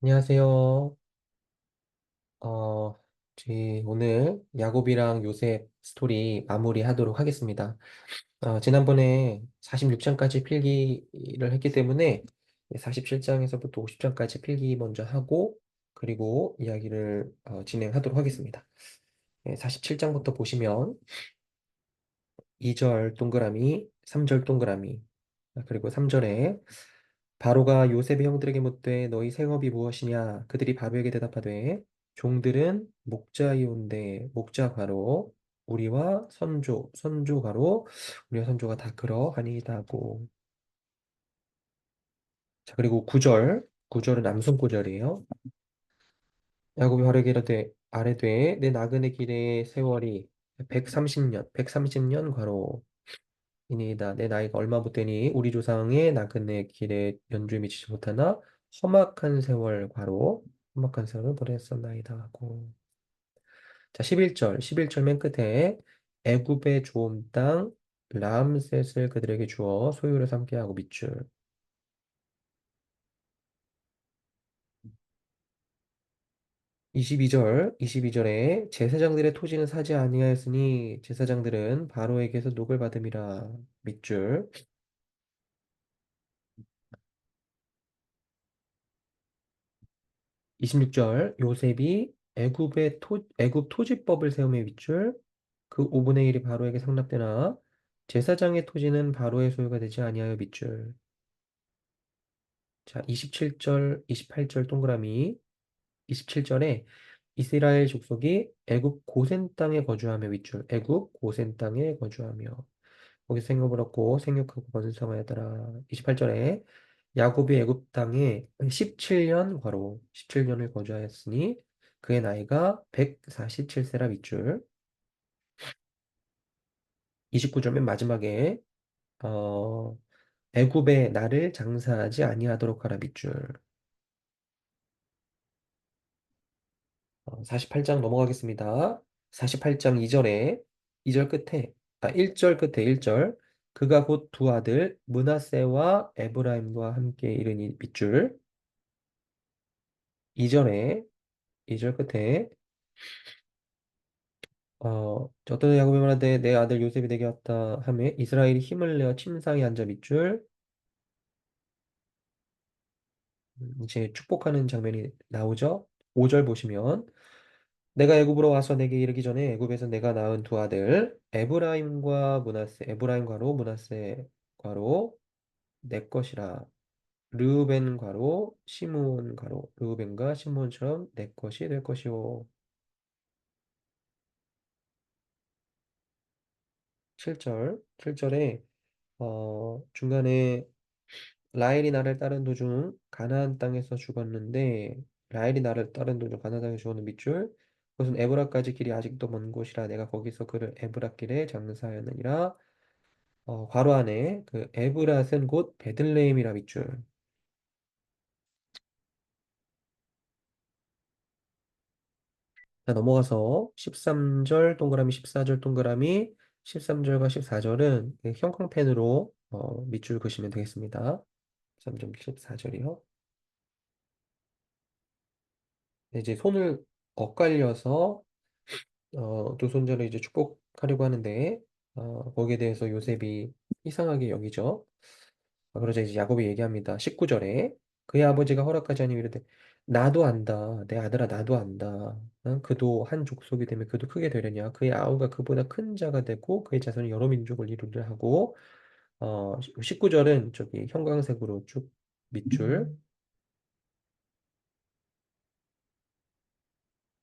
안녕하세요. 어, 저희 오늘 야곱이랑 요셉 스토리 마무리하도록 하겠습니다. 지난번에 46장까지 필기를 했기 때문에 47장에서부터 50장까지 필기 먼저 하고 그리고 이야기를 진행하도록 하겠습니다. 47장부터 보시면 2절 동그라미, 3절 동그라미, 그리고 3절에 바로가 요셉의 형들에게 묻되 너희 생업이 무엇이냐? 그들이 바로에게 대답하되 종들은 목자이온데 목자 가로 우리와 선조 가로 우리와 선조가 다 그러하니이다고. 자, 그리고 9절은 남순 구절이에요. 야곱이 바로에게 아뢰되 내 나그네 길의 세월이 130년 가로 이니이다. 내 나이가 얼마 못되니 우리 조상의 나그네 길에 연주에 미치지 못하나 험악한 세월 과로 험악한 세월을 보냈었나이다 하고. 자, 11절 맨 끝에 애굽의 좋은 땅 람셋을 그들에게 주어 소유를 삼게 하고 밑줄. 22절에 제사장들의 토지는 사지 아니하였으니 제사장들은 바로에게서 녹을 받음이라 밑줄. 26절 요셉이 애굽 토지법을 세우며 밑줄 그 5분의 1이 바로에게 상납되나 제사장의 토지는 바로의 소유가 되지 아니하여 밑줄. 자, 27절 28절 동그라미 27절에 이스라엘 족속이 애굽 고센 땅에 거주하며 밑줄 애굽 고센 땅에 거주하며 거기서 생육을 얻고 생육하고 번성하였더라. 28절에 야곱이 애굽 땅에 17년 과로 17년을 거주하였으니 그의 나이가 147세라 밑줄. 29절 맨 마지막에 어, 애굽에 나를 장사하지 아니하도록 하라 밑줄. 48장 넘어가겠습니다. 48장 2절 끝에 1절 끝에 1절 그가 곧 두 아들 므낫세와 에브라임과 함께 이르니 밑줄. 2절에 2절 끝에 어떤 야곱이 말하되 내 아들 요셉이 내게 왔다 하며 이스라엘이 힘을 내어 침상에 앉아 밑줄. 이제 축복하는 장면이 나오죠. 5절 보시면 내가 애굽으로 와서 내게 이르기 전에 애굽에서 내가 낳은 두 아들 에브라임과 므낫세 에브라임 괄호 므낫세 괄호 내 것이라 르우벤 괄호 시므온 괄호 르우벤과 시므온처럼 내 것이 될 것이요. 7절에 중간에 라헬이 나를 따른 도중 가나안 땅에서 죽었는데 라헬이 나를 따른 도중 가나안 땅에 죽었는 밑줄 그것은 에브라까지 길이 아직도 먼 곳이라 내가 거기서 그를 에브라 길에 장사하였느니라. 괄호 안에 그 에브랏은 곧 베들레헴이라 밑줄. 자, 넘어가서 13절 동그라미 14절 동그라미 13절과 14절은 형광펜으로 밑줄 그시면 되겠습니다. 13절 14절이요. 이제 손을 엇갈려서 두 손자를 이제 축복하려고 하는데 거기에 대해서 요셉이 이상하게 여기죠. 그러자 이제 야곱이 얘기합니다. 19절에 그의 아버지가 허락하지 아니하면 이르되 나도 안다. 내 아들아 나도 안다. 그도 한 족속이 되면 그도 크게 되려냐. 그의 아우가 그보다 큰 자가 되고 그의 자손이 여러 민족을 이루려 하고 19절은 저기 형광색으로 쭉 밑줄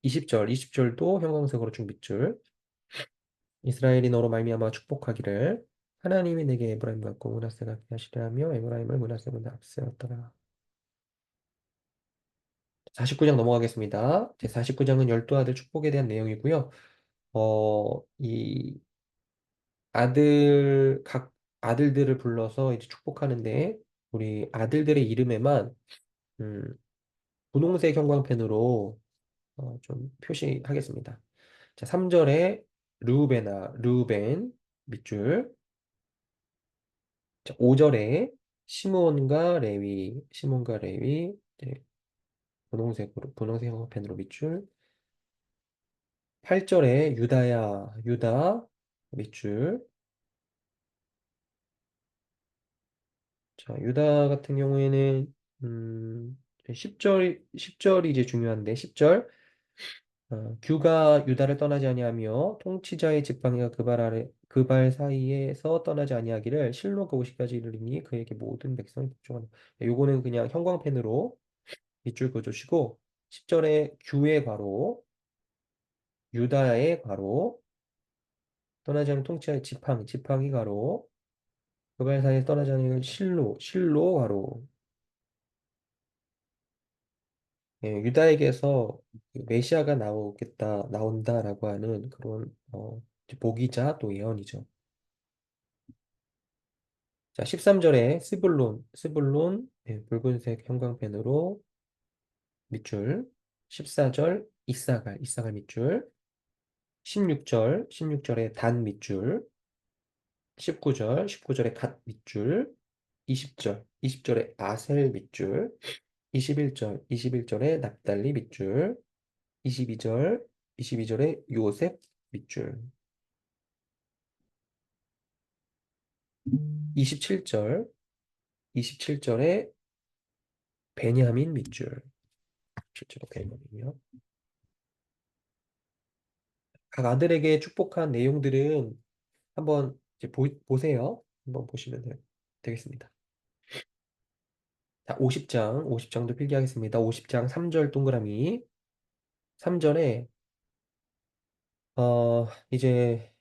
20절도 형광색으로 쭉 밑줄 이스라엘이 너로 말미암아 축복하기를 하나님이 내게 에브라임 같고 므낫세 같게 하시려 하며 에브라임을 므낫세보다 앞세웠더라. 49장 넘어가겠습니다. 제 49장은 열두 아들 축복에 대한 내용이고요. 이 각 아들들을 불러서 이제 축복하는데 우리 아들들의 이름에만 음, 분홍색 형광펜으로 좀 표시하겠습니다. 자, 3절에 르우벤 밑줄. 자, 5절에 시몬과 레위 네, 분홍색 형광펜으로 밑줄. 8절에 유다야, 유다, 밑줄. 자, 유다 같은 경우에는, 10절이 이제 중요한데, 10절. 규가 유다를 떠나지 아니하며 통치자의 지팡이가 그 발 사이에서 떠나지 아니하기를 실로 그곳까지 이르리니 그에게 모든 백성이 복종하는. 요거는 그냥 형광펜으로 밑줄 그어주시고 10절에 규의 괄호, 유다의 괄호, 떠나지 않는 통치자의 지팡이 괄호, 그 발 사이에 떠나지 아니하기를 실로 괄호. 예, 유다에게서 그 메시아가 나온다라고 하는 그런 이제 복이자 또 예언이죠. 자, 13절에 스불론, 예, 붉은색 형광펜으로 밑줄. 14절, 이사갈 밑줄. 16절에 단 밑줄. 19절에 갓 밑줄. 20절에 아셀 밑줄. 21절에 납달리 밑줄. 22절, 22절에 요셉 밑줄. 27절, 27절에 베냐민 밑줄. 27절에 베냐민이요. 각 아들에게 축복한 내용들은 한번 이제 보세요. 한번 보시면 되겠습니다. 자, 50장도 필기하겠습니다. 50장 3절 동그라미. 3절에 이제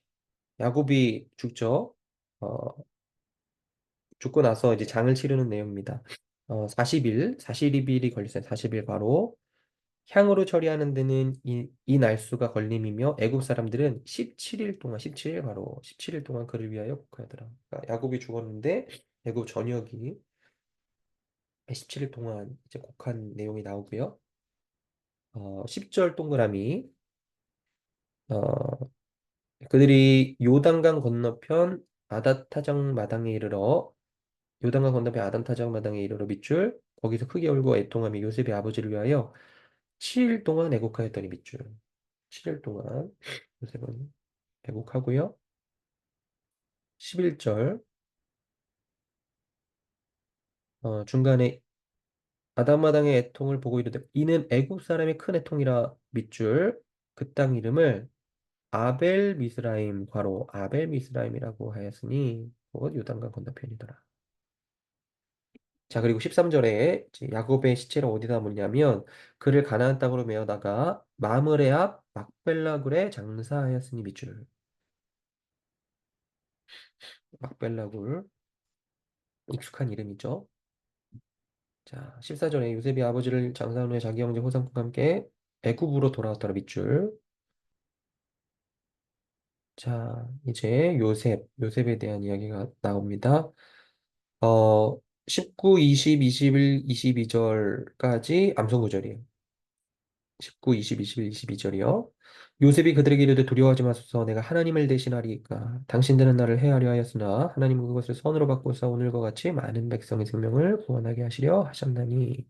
야곱이 죽죠. 어, 죽고 나서 이제 장을 치르는 내용입니다. 40일이 걸렸어요. 40일 바로. 향으로 처리하는 데는 이 날수가 걸림이며 애굽 사람들은 17일 동안 17일 바로 17일 동안 그를 위하여 곡하더라. 그러니까 야곱이 죽었는데 애굽 전역이 17일 동안 이제 곡한 내용이 나오고요. 10절 동그라미. 어, 그들이 요단강 건너편 아닷타정 마당에 이르러 요단강 건너편 아담타작 마당에 이르러 밑줄. 거기서 크게 울고 애통하며 요셉의 아버지를 위하여 7일 동안 애곡하였더니 밑줄. 7일 동안 요셉은 애곡하고요. 11절 중간에 아담마당의 애통을 보고 이르되 이는 애굽 사람의 큰 애통이라 밑줄. 그 땅 이름을 아벨 미스라임 괄호 아벨 미스라임이라고 하였으니 곧 요단강 건너편이더라. 자, 그리고 13절에 야곱의 시체를 어디다 묻냐면 그를 가나안 땅으로 메어다가 마므레 앞 막벨라굴에 장사하였으니 밑줄. 막벨라굴 익숙한 이름이죠. 자, 14절에 요셉이 아버지를 장사한 후에 자기 형제 호상과 함께 애굽으로 돌아왔더라 밑줄. 자, 이제 요셉에 대한 이야기가 나옵니다. 어, 19, 20, 21, 22절까지 암송구절이에요. 19, 20, 21, 22절이요. 요셉이 그들에게 이르되 두려워하지 마소서 내가 하나님을 대신하리이까 당신들은 나를 해하려 하였으나 하나님은 그것을 선으로 바꾸사 오늘과 같이 많은 백성의 생명을 구원하게 하시려 하셨나니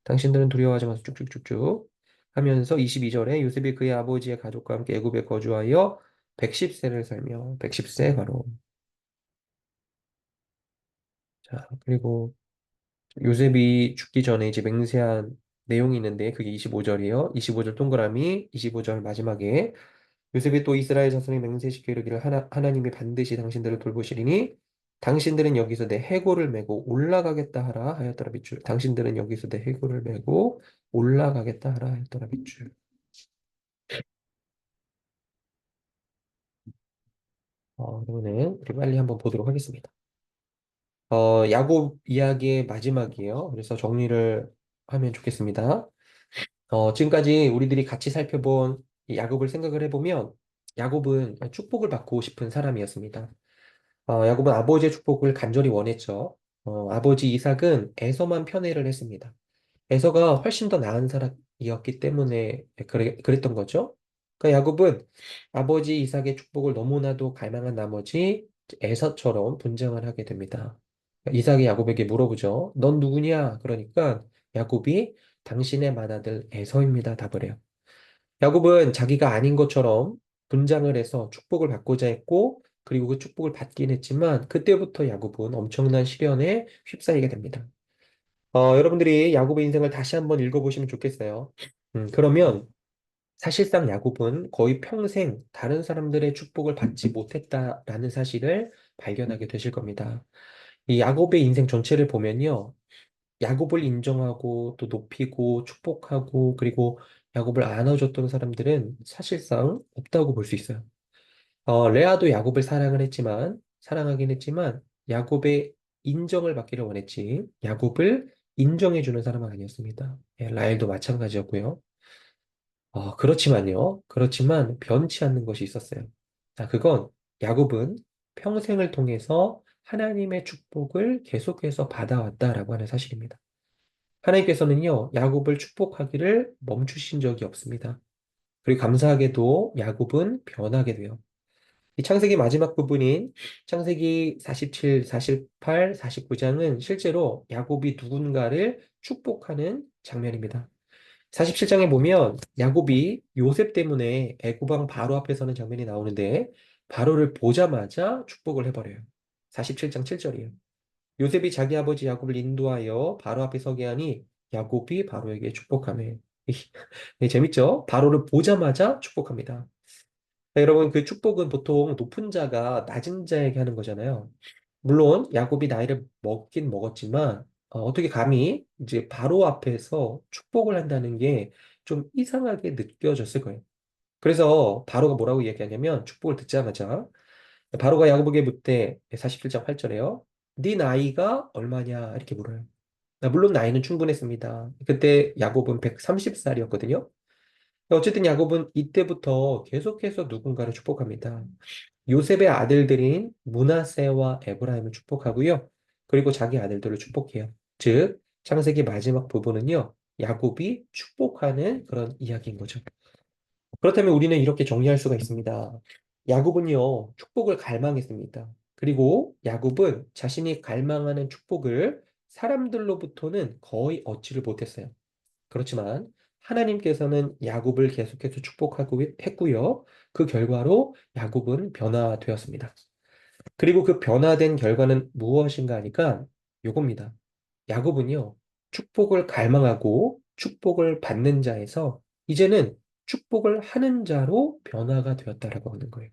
당신들은 두려워하지 마소 쭉쭉쭉쭉 하면서 22절에 요셉이 그의 아버지의 가족과 함께 애굽에 거주하여 110세를 살며 110세 바로. 자, 그리고 요셉이 죽기 전에 이제 맹세한 내용이 있는데 그게 25절이에요. 25절 동그라미 25절 마지막에 요셉이 또 이스라엘 자손이 맹세시켜 이르기를 하나님이 반드시 당신들을 돌보시리니 당신들은 여기서 내 해골을 메고 올라가겠다 하라 하였더라 밑줄. 당신들은 여기서 내 해골을 메고 올라가겠다 하라 하였더라 밑줄. 그러면은 우리 빨리 한번 보도록 하겠습니다. 야곱 이야기의 마지막이에요. 그래서 정리를 하면 좋겠습니다. 지금까지 우리들이 같이 살펴본 이 야곱을 생각을 해보면 야곱은 축복을 받고 싶은 사람이었습니다. 야곱은 아버지의 축복을 간절히 원했죠. 아버지 이삭은 에서만 편애를 했습니다. 에서가 훨씬 더 나은 사람이었기 때문에 그랬던 거죠. 그러니까 야곱은 아버지 이삭의 축복을 너무나도 갈망한 나머지 에서처럼 분쟁을 하게 됩니다. 이삭이 야곱에게 물어보죠. 넌 누구냐? 그러니까 야곱이 당신의 맏아들 에서입니다. 답을 해요. 야곱은 자기가 아닌 것처럼 분장을 해서 축복을 받고자 했고, 그리고 그 축복을 받긴 했지만, 그때부터 야곱은 엄청난 시련에 휩싸이게 됩니다. 여러분들이 야곱의 인생을 다시 한번 읽어보시면 좋겠어요. 그러면 사실상 야곱은 거의 평생 다른 사람들의 축복을 받지 못했다라는 사실을 발견하게 되실 겁니다. 이 야곱의 인생 전체를 보면요. 야곱을 인정하고 또 높이고 축복하고 그리고 야곱을 안아줬던 사람들은 사실상 없다고 볼 수 있어요. 레아도 야곱을 사랑하긴 했지만 야곱의 인정을 받기를 원했지 야곱을 인정해주는 사람은 아니었습니다. 라헬도 마찬가지였고요. 그렇지만 변치 않는 것이 있었어요. 자, 그건 야곱은 평생을 통해서 하나님의 축복을 계속해서 받아왔다라고 하는 사실입니다. 하나님께서는요, 야곱을 축복하기를 멈추신 적이 없습니다. 그리고 감사하게도 야곱은 변하게 돼요. 이 창세기 마지막 부분인 창세기 47, 48, 49장은 실제로 야곱이 누군가를 축복하는 장면입니다. 47장에 보면 야곱이 요셉 때문에 애굽 왕 바로 앞에 서는 장면이 나오는데 바로를 보자마자 축복을 해버려요. 47장 7절이에요. 요셉이 자기 아버지 야곱을 인도하여 바로 앞에 서게 하니 야곱이 바로에게 축복하며 재밌죠? 바로를 보자마자 축복합니다. 자, 여러분 그 축복은 보통 높은 자가 낮은 자에게 하는 거잖아요. 물론 야곱이 나이를 먹긴 먹었지만 어떻게 감히 이제 바로 앞에서 축복을 한다는 게 좀 이상하게 느껴졌을 거예요. 그래서 바로가 뭐라고 얘기하냐면 축복을 듣자마자 바로가 야곱에게 묻되 47장 8절에요. 네 나이가 얼마냐 이렇게 물어요. 물론 나이는 충분했습니다. 그때 야곱은 130살이었거든요. 어쨌든 야곱은 이때부터 계속해서 누군가를 축복합니다. 요셉의 아들들인 므낫세와 에브라임을 축복하고요. 그리고 자기 아들들을 축복해요. 즉, 창세기 마지막 부분은요. 야곱이 축복하는 그런 이야기인 거죠. 그렇다면 우리는 이렇게 정리할 수가 있습니다. 야곱은요, 축복을 갈망했습니다. 그리고 야곱은 자신이 갈망하는 축복을 사람들로부터는 거의 얻지를 못했어요. 그렇지만 하나님께서는 야곱을 계속해서 축복하고 했고요. 그 결과로 야곱은 변화되었습니다. 그리고 그 변화된 결과는 무엇인가 하니까 요겁니다. 야곱은요, 축복을 갈망하고 축복을 받는 자에서 이제는 축복을 하는 자로 변화가 되었다라고 하는 거예요.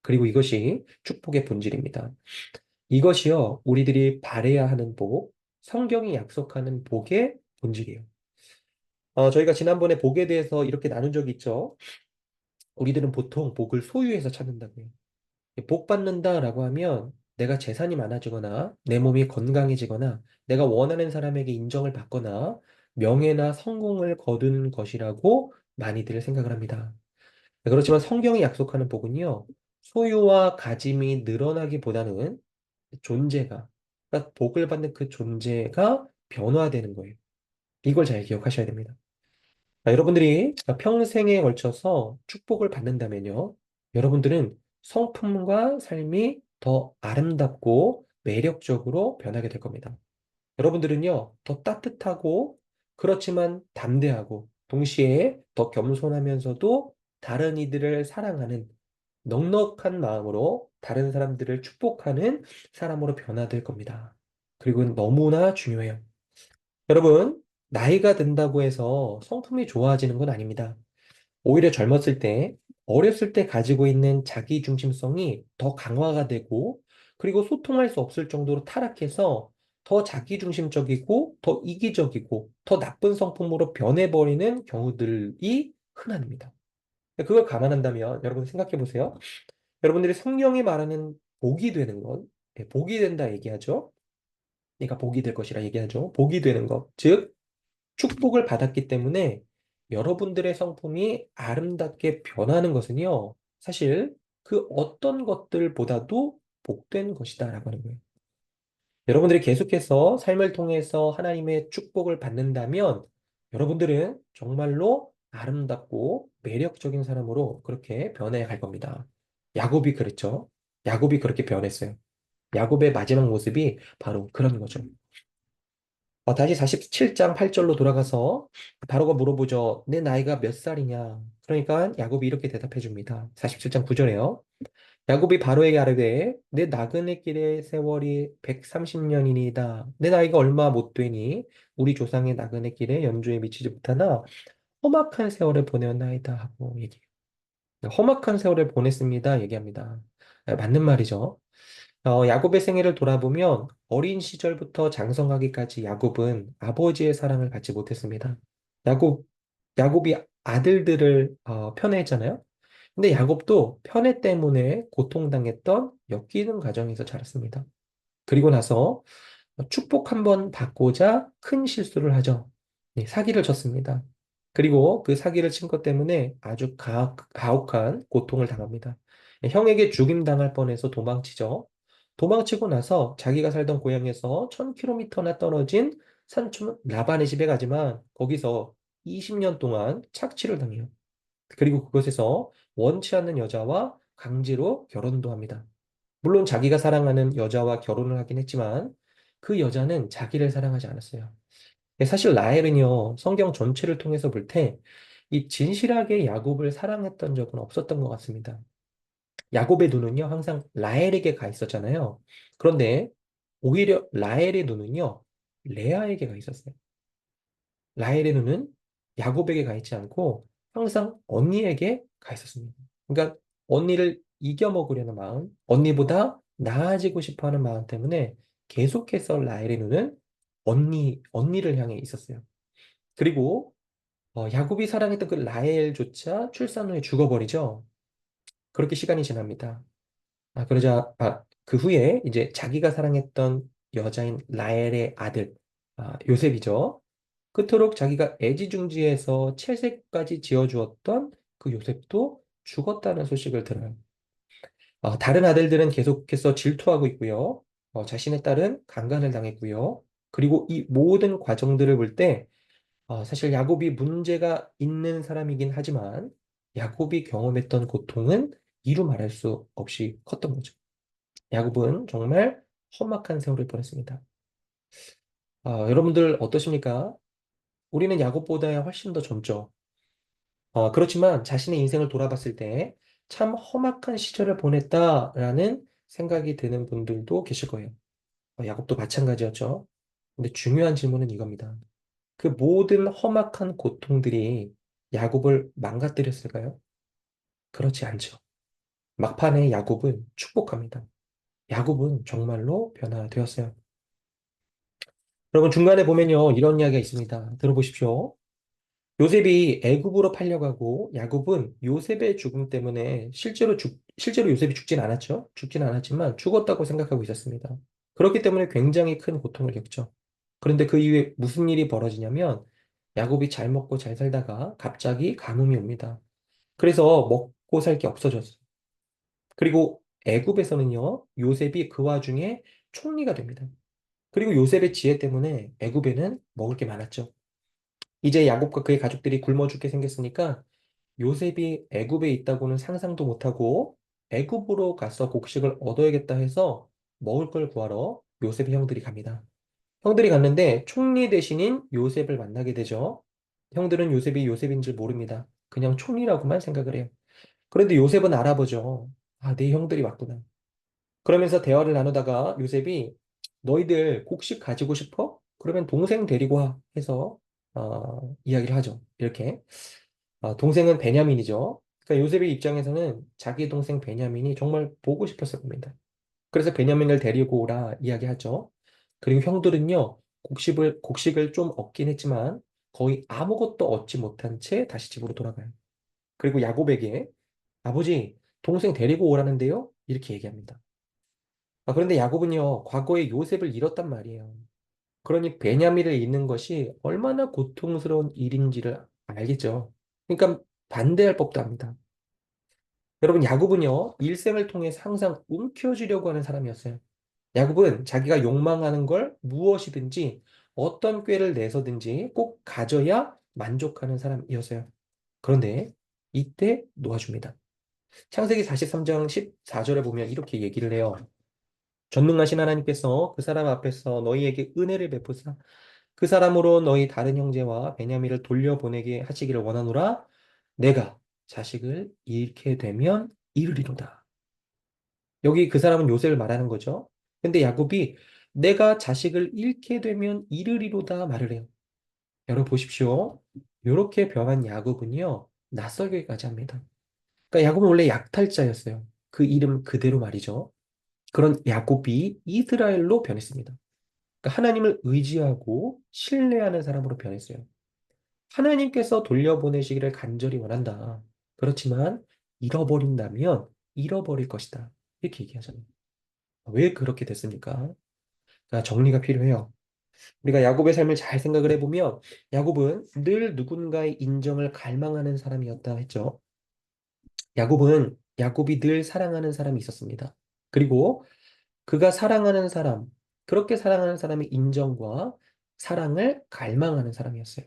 그리고 이것이 축복의 본질입니다. 이것이요, 우리들이 바라야 하는 복, 성경이 약속하는 복의 본질이에요. 저희가 지난번에 복에 대해서 이렇게 나눈 적이 있죠. 우리들은 보통 복을 소유해서 찾는다고요. 복 받는다라고 하면 내가 재산이 많아지거나 내 몸이 건강해지거나 내가 원하는 사람에게 인정을 받거나 명예나 성공을 거두는 것이라고 많이들 생각을 합니다. 그렇지만 성경이 약속하는 복은요, 소유와 가짐이 늘어나기보다는 존재가, 그러니까 복을 받는 그 존재가 변화되는 거예요. 이걸 잘 기억하셔야 됩니다. 여러분들이 평생에 걸쳐서 축복을 받는다면요. 여러분들은 성품과 삶이 더 아름답고 매력적으로 변하게 될 겁니다. 여러분들은요, 더 따뜻하고 그렇지만 담대하고 동시에 더 겸손하면서도 다른 이들을 사랑하는 넉넉한 마음으로 다른 사람들을 축복하는 사람으로 변화될 겁니다. 그리고 너무나 중요해요. 여러분, 나이가 든다고 해서 성품이 좋아지는 건 아닙니다. 오히려 젊었을 때, 어렸을 때 가지고 있는 자기 중심성이 더 강화가 되고, 그리고 소통할 수 없을 정도로 타락해서 더 자기 중심적이고, 더 이기적이고, 더 나쁜 성품으로 변해버리는 경우들이 흔합니다. 그걸 감안한다면, 여러분 생각해 보세요. 여러분들이 성령이 말하는 복이 되는 것, 복이 된다 얘기하죠. 내가 복이 될 것이라 얘기하죠. 복이 되는 것. 즉, 축복을 받았기 때문에 여러분들의 성품이 아름답게 변하는 것은요, 사실 그 어떤 것들보다도 복된 것이다라고 하는 거예요. 여러분들이 계속해서 삶을 통해서 하나님의 축복을 받는다면 여러분들은 정말로 아름답고 매력적인 사람으로 그렇게 변해 갈 겁니다. 야곱이 그랬죠. 야곱이 그렇게 변했어요. 야곱의 마지막 모습이 바로 그런 거죠. 다시 47장 8절로 돌아가서 바로가 물어보죠. 내 나이가 몇 살이냐? 그러니까 야곱이 이렇게 대답해 줍니다. 47장 9절에요. 야곱이 바로에게 아뢰되 내 나그네 길의 세월이 130년이니이다. 내 나이가 얼마 못 되니 우리 조상의 나그네 길에 연주에 미치지 못하나 험악한 세월을 보내었나이다 하고 얘기해요. 험악한 세월을 보냈습니다. 얘기합니다. 맞는 말이죠. 야곱의 생애를 돌아보면 어린 시절부터 장성하기까지 야곱은 아버지의 사랑을 받지 못했습니다. 야곱, 야곱이 아들들을 편애했잖아요. 근데 야곱도 편애 때문에 고통당했던 엮이는 과정에서 자랐습니다. 그리고 나서 축복 한번 받고자 큰 실수를 하죠. 네, 사기를 쳤습니다. 그리고 그 사기를 친 것 때문에 아주 가혹한 고통을 당합니다. 네, 형에게 죽임당할 뻔해서 도망치죠. 도망치고 나서 자기가 살던 고향에서 1000km나 떨어진 산촌 라반의 집에 가지만 거기서 20년 동안 착취를 당해요. 그리고 그곳에서 원치 않는 여자와 강제로 결혼도 합니다. 물론 자기가 사랑하는 여자와 결혼을 하긴 했지만 그 여자는 자기를 사랑하지 않았어요. 사실 라헬은요, 성경 전체를 통해서 볼 때 이 진실하게 야곱을 사랑했던 적은 없었던 것 같습니다. 야곱의 눈은요, 항상 라헬에게 가 있었잖아요. 그런데 오히려 라헬의 눈은요, 레아에게 가 있었어요. 라헬의 눈은 야곱에게 가 있지 않고 항상 언니에게 가 있었습니다. 그러니까 언니를 이겨먹으려는 마음, 언니보다 나아지고 싶어 하는 마음 때문에 계속해서 라헬의 눈은 언니를 향해 있었어요. 그리고 야곱이 사랑했던 그 라헬조차 출산 후에 죽어버리죠. 그렇게 시간이 지납니다. 그 후에 이제 자기가 사랑했던 여자인 라헬의 아들, 요셉이죠. 그토록 자기가 애지중지해서 채색까지 지어주었던 그 요셉도 죽었다는 소식을 들어요. 다른 아들들은 계속해서 질투하고 있고요. 자신의 딸은 강간을 당했고요. 그리고 이 모든 과정들을 볼 때, 사실 야곱이 문제가 있는 사람이긴 하지만, 야곱이 경험했던 고통은 이루 말할 수 없이 컸던 거죠. 야곱은 정말 험악한 세월을 보냈습니다. 여러분들 어떠십니까? 우리는 야곱보다 훨씬 더 젊죠. 그렇지만 자신의 인생을 돌아봤을 때 참 험악한 시절을 보냈다라는 생각이 드는 분들도 계실 거예요. 야곱도 마찬가지였죠. 근데 중요한 질문은 이겁니다. 그 모든 험악한 고통들이 야곱을 망가뜨렸을까요? 그렇지 않죠. 막판에 야곱은 축복합니다. 야곱은 정말로 변화되었어요. 여러분 중간에 보면요 이런 이야기가 있습니다. 들어보십시오. 요셉이 애굽으로 팔려가고 야곱은 요셉의 죽음 때문에 실제로 요셉이 죽진 않았죠. 죽진 않았지만 죽었다고 생각하고 있었습니다. 그렇기 때문에 굉장히 큰 고통을 겪죠. 그런데 그 이후에 무슨 일이 벌어지냐면 야곱이 잘 먹고 잘 살다가 갑자기 가뭄이 옵니다. 그래서 먹고 살 게 없어졌어요. 그리고 애굽에서는요 요셉이 그 와중에 총리가 됩니다. 그리고 요셉의 지혜 때문에 애굽에는 먹을 게 많았죠. 이제 야곱과 그의 가족들이 굶어 죽게 생겼으니까 요셉이 애굽에 있다고는 상상도 못하고 애굽으로 가서 곡식을 얻어야겠다 해서 먹을 걸 구하러 요셉의 형들이 갑니다. 형들이 갔는데 총리 대신인 요셉을 만나게 되죠. 형들은 요셉이 요셉인 줄 모릅니다. 그냥 총리라고만 생각을 해요. 그런데 요셉은 알아보죠. 내 형들이 왔구나. 그러면서 대화를 나누다가 요셉이 너희들 곡식 가지고 싶어? 그러면 동생 데리고 와 해서 이야기를 하죠. 이렇게. 동생은 베냐민이죠. 그러니까 요셉의 입장에서는 자기 동생 베냐민이 정말 보고 싶었을 겁니다. 그래서 베냐민을 데리고 오라 이야기하죠. 그리고 형들은요, 곡식을 좀 얻긴 했지만 거의 아무것도 얻지 못한 채 다시 집으로 돌아가요. 그리고 야곱에게 아버지, 동생 데리고 오라는데요? 이렇게 얘기합니다. 그런데 야곱은요, 과거에 요셉을 잃었단 말이에요. 그러니 베냐민을 잃는 것이 얼마나 고통스러운 일인지를 알겠죠. 그러니까 반대할 법도 합니다. 여러분, 야곱은요, 일생을 통해서 항상 움켜쥐려고 하는 사람이었어요. 야곱은 자기가 욕망하는 걸 무엇이든지 어떤 꾀를 내서든지 꼭 가져야 만족하는 사람이었어요. 그런데 이때 놓아줍니다. 창세기 43장 14절에 보면 이렇게 얘기를 해요. 전능하신 하나님께서 그 사람 앞에서 너희에게 은혜를 베푸사 그 사람으로 너희 다른 형제와 베냐민을 돌려보내게 하시기를 원하노라. 내가 자식을 잃게 되면 이르리로다. 여기 그 사람은 요셉을 말하는 거죠. 근데 야곱이 내가 자식을 잃게 되면 이르리로다 말을 해요. 여러분 보십시오. 이렇게 변한 야곱은요, 낯설게까지 합니다. 그러니까 야곱은 원래 약탈자였어요. 그 이름 그대로 말이죠. 그런 야곱이 이스라엘로 변했습니다. 그러니까 하나님을 의지하고 신뢰하는 사람으로 변했어요. 하나님께서 돌려보내시기를 간절히 원한다. 그렇지만 잃어버린다면 잃어버릴 것이다. 이렇게 얘기하잖아요. 왜 그렇게 됐습니까? 자, 정리가 필요해요. 우리가 야곱의 삶을 잘 생각을 해보면 야곱은 늘 누군가의 인정을 갈망하는 사람이었다 했죠. 야곱이 늘 사랑하는 사람이 있었습니다. 그리고 그가 사랑하는 사람, 그렇게 사랑하는 사람의 인정과 사랑을 갈망하는 사람이었어요.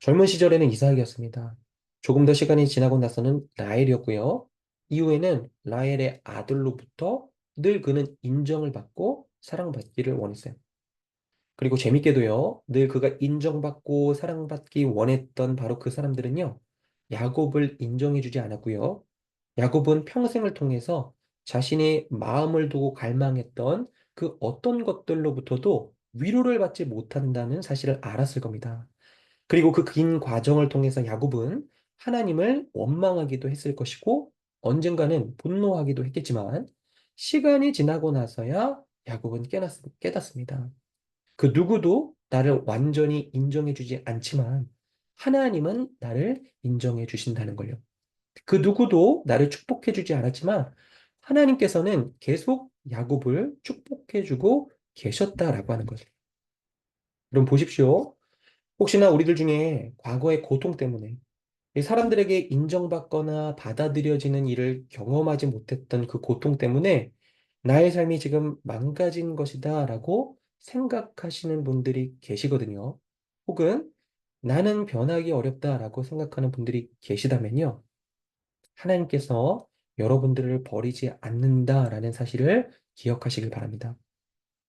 젊은 시절에는 이삭이었습니다. 조금 더 시간이 지나고 나서는 라헬이었고요. 이후에는 라헬의 아들로부터 늘 그는 인정을 받고 사랑받기를 원했어요. 그리고 재밌게도요, 늘 그가 인정받고 사랑받기 원했던 바로 그 사람들은요, 야곱을 인정해주지 않았고요. 야곱은 평생을 통해서 자신의 마음을 두고 갈망했던 그 어떤 것들로부터도 위로를 받지 못한다는 사실을 알았을 겁니다. 그리고 그 긴 과정을 통해서 야곱은 하나님을 원망하기도 했을 것이고 언젠가는 분노하기도 했겠지만 시간이 지나고 나서야 야곱은 깨닫습니다. 그 누구도 나를 완전히 인정해주지 않지만 하나님은 나를 인정해 주신다는 걸요. 그 누구도 나를 축복해주지 않았지만 하나님께서는 계속 야곱을 축복해주고 계셨다라고 하는 거죠. 그럼 보십시오. 혹시나 우리들 중에 과거의 고통 때문에 이 사람들에게 인정받거나 받아들여지는 일을 경험하지 못했던 그 고통 때문에 나의 삶이 지금 망가진 것이다라고 생각하시는 분들이 계시거든요. 혹은 나는 변하기 어렵다라고 생각하는 분들이 계시다면요. 하나님께서 여러분들을 버리지 않는다라는 사실을 기억하시길 바랍니다.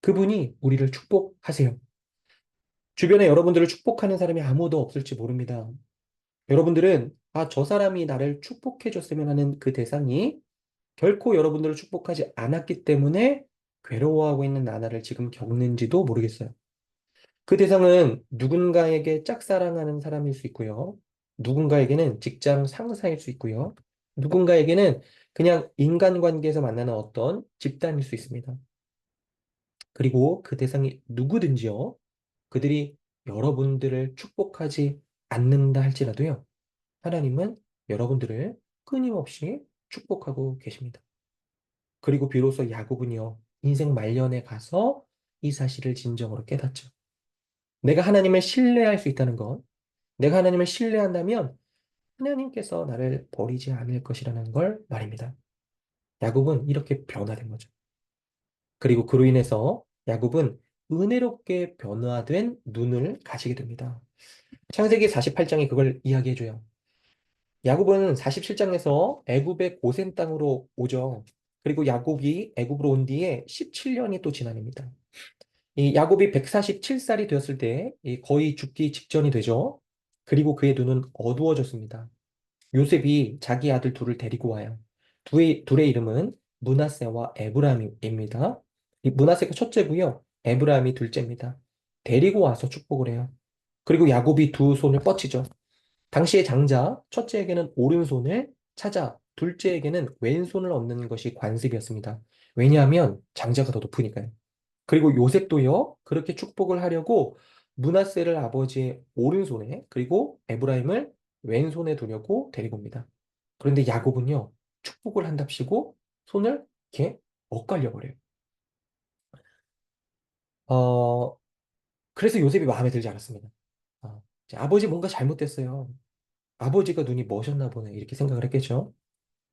그분이 우리를 축복하세요. 주변에 여러분들을 축복하는 사람이 아무도 없을지 모릅니다. 여러분들은, 아, 저 사람이 나를 축복해줬으면 하는 그 대상이 결코 여러분들을 축복하지 않았기 때문에 괴로워하고 있는 나날을 지금 겪는지도 모르겠어요. 그 대상은 누군가에게 짝사랑하는 사람일 수 있고요. 누군가에게는 직장 상사일 수 있고요. 누군가에게는 그냥 인간관계에서 만나는 어떤 집단일 수 있습니다. 그리고 그 대상이 누구든지요. 그들이 여러분들을 축복하지 않는다 할지라도요. 하나님은 여러분들을 끊임없이 축복하고 계십니다. 그리고 비로소 야곱은요, 인생 말년에 가서 이 사실을 진정으로 깨닫죠. 내가 하나님을 신뢰할 수 있다는 것, 내가 하나님을 신뢰한다면 하나님께서 나를 버리지 않을 것이라는 걸 말입니다. 야곱은 이렇게 변화된 거죠. 그리고 그로 인해서 야곱은 은혜롭게 변화된 눈을 가지게 됩니다. 창세기 48장이 그걸 이야기해줘요. 야곱은 47장에서 애굽의 고센 땅으로 오죠. 그리고 야곱이 애굽으로 온 뒤에 17년이 또 지납니다. 이 야곱이 147살이 되었을 때 거의 죽기 직전이 되죠. 그리고 그의 눈은 어두워졌습니다. 요셉이 자기 아들 둘을 데리고 와요. 둘의 이름은 므낫세와 에브라임입니다. 이 므낫세가 첫째고요. 에브라임이 둘째입니다. 데리고 와서 축복을 해요. 그리고 야곱이 두 손을 뻗치죠. 당시의 장자, 첫째에게는 오른손을 찾아 둘째에게는 왼손을 얻는 것이 관습이었습니다. 왜냐하면 장자가 더 높으니까요. 그리고 요셉도요, 그렇게 축복을 하려고 므낫세를 아버지의 오른손에, 그리고 에브라임을 왼손에 두려고 데리고 옵니다. 그런데 야곱은요, 축복을 한답시고 손을 이렇게 엇갈려 버려요. 어, 그래서 요셉이 마음에 들지 않았습니다. 이제 아버지 뭔가 잘못됐어요. 아버지가 눈이 머셨나 보네. 이렇게 생각을 했겠죠.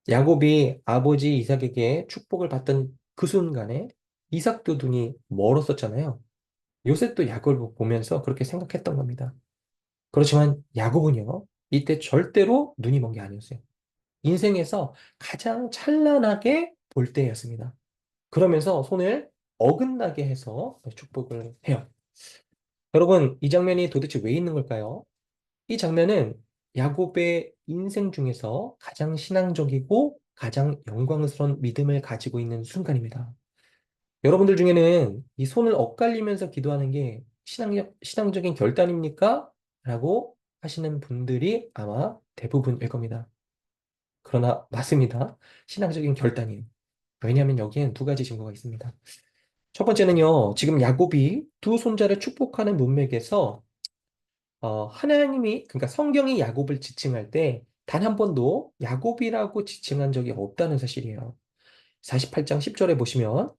야곱이 아버지 이삭에게 축복을 받던 그 순간에 이삭도 눈이 멀었었잖아요. 요셉도 야곱을 보면서 그렇게 생각했던 겁니다. 그렇지만 야곱은요, 이때 절대로 눈이 먼 게 아니었어요. 인생에서 가장 찬란하게 볼 때였습니다. 그러면서 손을 어긋나게 해서 축복을 해요. 여러분, 이 장면이 도대체 왜 있는 걸까요? 이 장면은 야곱의 인생 중에서 가장 신앙적이고 가장 영광스러운 믿음을 가지고 있는 순간입니다. 여러분들 중에는 이 손을 엇갈리면서 기도하는 게 신앙적인 결단입니까? 라고 하시는 분들이 아마 대부분일 겁니다. 그러나 맞습니다. 신앙적인 결단이에요. 왜냐하면 여기엔 두 가지 증거가 있습니다. 첫 번째는요, 지금 야곱이 두 손자를 축복하는 문맥에서 하나님이, 그러니까 성경이 야곱을 지칭할 때 단 한 번도 야곱이라고 지칭한 적이 없다는 사실이에요. 48장 10절에 보시면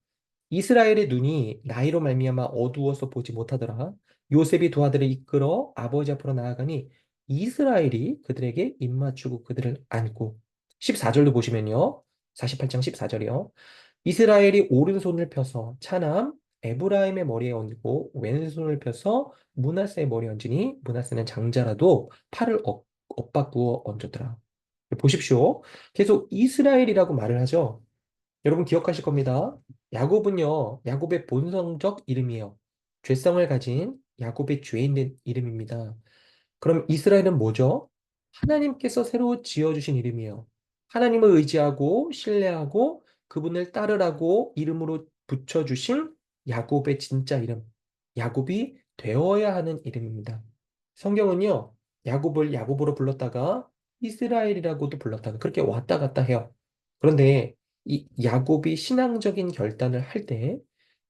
이스라엘의 눈이 나이로 말미암아 어두워서 보지 못하더라. 요셉이 두 아들을 이끌어 아버지 앞으로 나아가니 이스라엘이 그들에게 입맞추고 그들을 안고 14절도 보시면요. 48장 14절이요. 이스라엘이 오른손을 펴서 차남 에브라임의 머리에 얹고 왼손을 펴서 므낫세의 머리에 얹으니 므낫세는 장자라도 팔을 엇바꾸어 얹었더라. 보십시오. 계속 이스라엘이라고 말을 하죠. 여러분 기억하실 겁니다. 야곱은요, 야곱의 본성적 이름이에요. 죄성을 가진 야곱의 죄 있는 이름입니다. 그럼 이스라엘은 뭐죠? 하나님께서 새로 지어주신 이름이에요. 하나님을 의지하고 신뢰하고 그분을 따르라고 이름으로 붙여주신 야곱의 진짜 이름. 야곱이 되어야 하는 이름입니다. 성경은요, 야곱을 야곱으로 불렀다가 이스라엘이라고도 불렀다가 그렇게 왔다 갔다 해요. 그런데 이 야곱이 신앙적인 결단을 할 때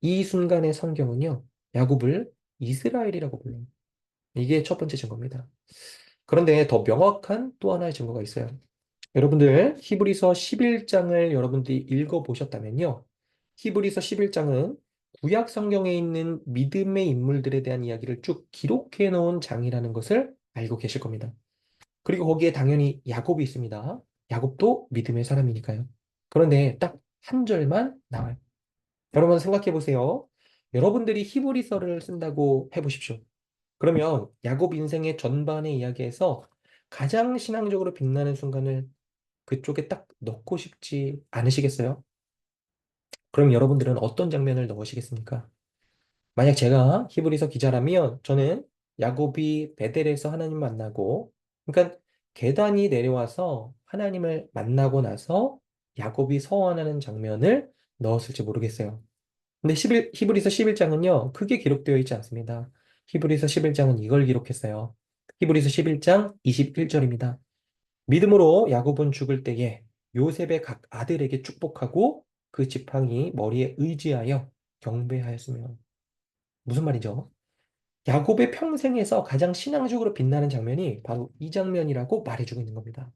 이 순간의 성경은요, 야곱을 이스라엘이라고 불러요. 이게 첫 번째 증거입니다. 그런데 더 명확한 또 하나의 증거가 있어요. 여러분들 히브리서 11장을 여러분들이 읽어보셨다면요. 히브리서 11장은 구약 성경에 있는 믿음의 인물들에 대한 이야기를 쭉 기록해 놓은 장이라는 것을 알고 계실 겁니다. 그리고 거기에 당연히 야곱이 있습니다. 야곱도 믿음의 사람이니까요. 그런데 딱 한 절만 나와요. 여러분 생각해 보세요. 여러분들이 히브리서를 쓴다고 해보십시오. 그러면 야곱 인생의 전반의 이야기에서 가장 신앙적으로 빛나는 순간을 그쪽에 딱 넣고 싶지 않으시겠어요? 그럼 여러분들은 어떤 장면을 넣으시겠습니까? 만약 제가 히브리서 기자라면 저는 야곱이 베델에서 하나님 만나고, 그러니까 계단이 내려와서 하나님을 만나고 나서 야곱이 서원하는 장면을 넣었을지 모르겠어요. 근데 히브리서 11장은요, 크게 기록되어 있지 않습니다. 히브리서 11장은 이걸 기록했어요. 히브리서 11장 21절입니다. 믿음으로 야곱은 죽을 때에 요셉의 각 아들에게 축복하고 그 지팡이 머리에 의지하여 경배하였으며. 무슨 말이죠? 야곱의 평생에서 가장 신앙적으로 빛나는 장면이 바로 이 장면이라고 말해주고 있는 겁니다.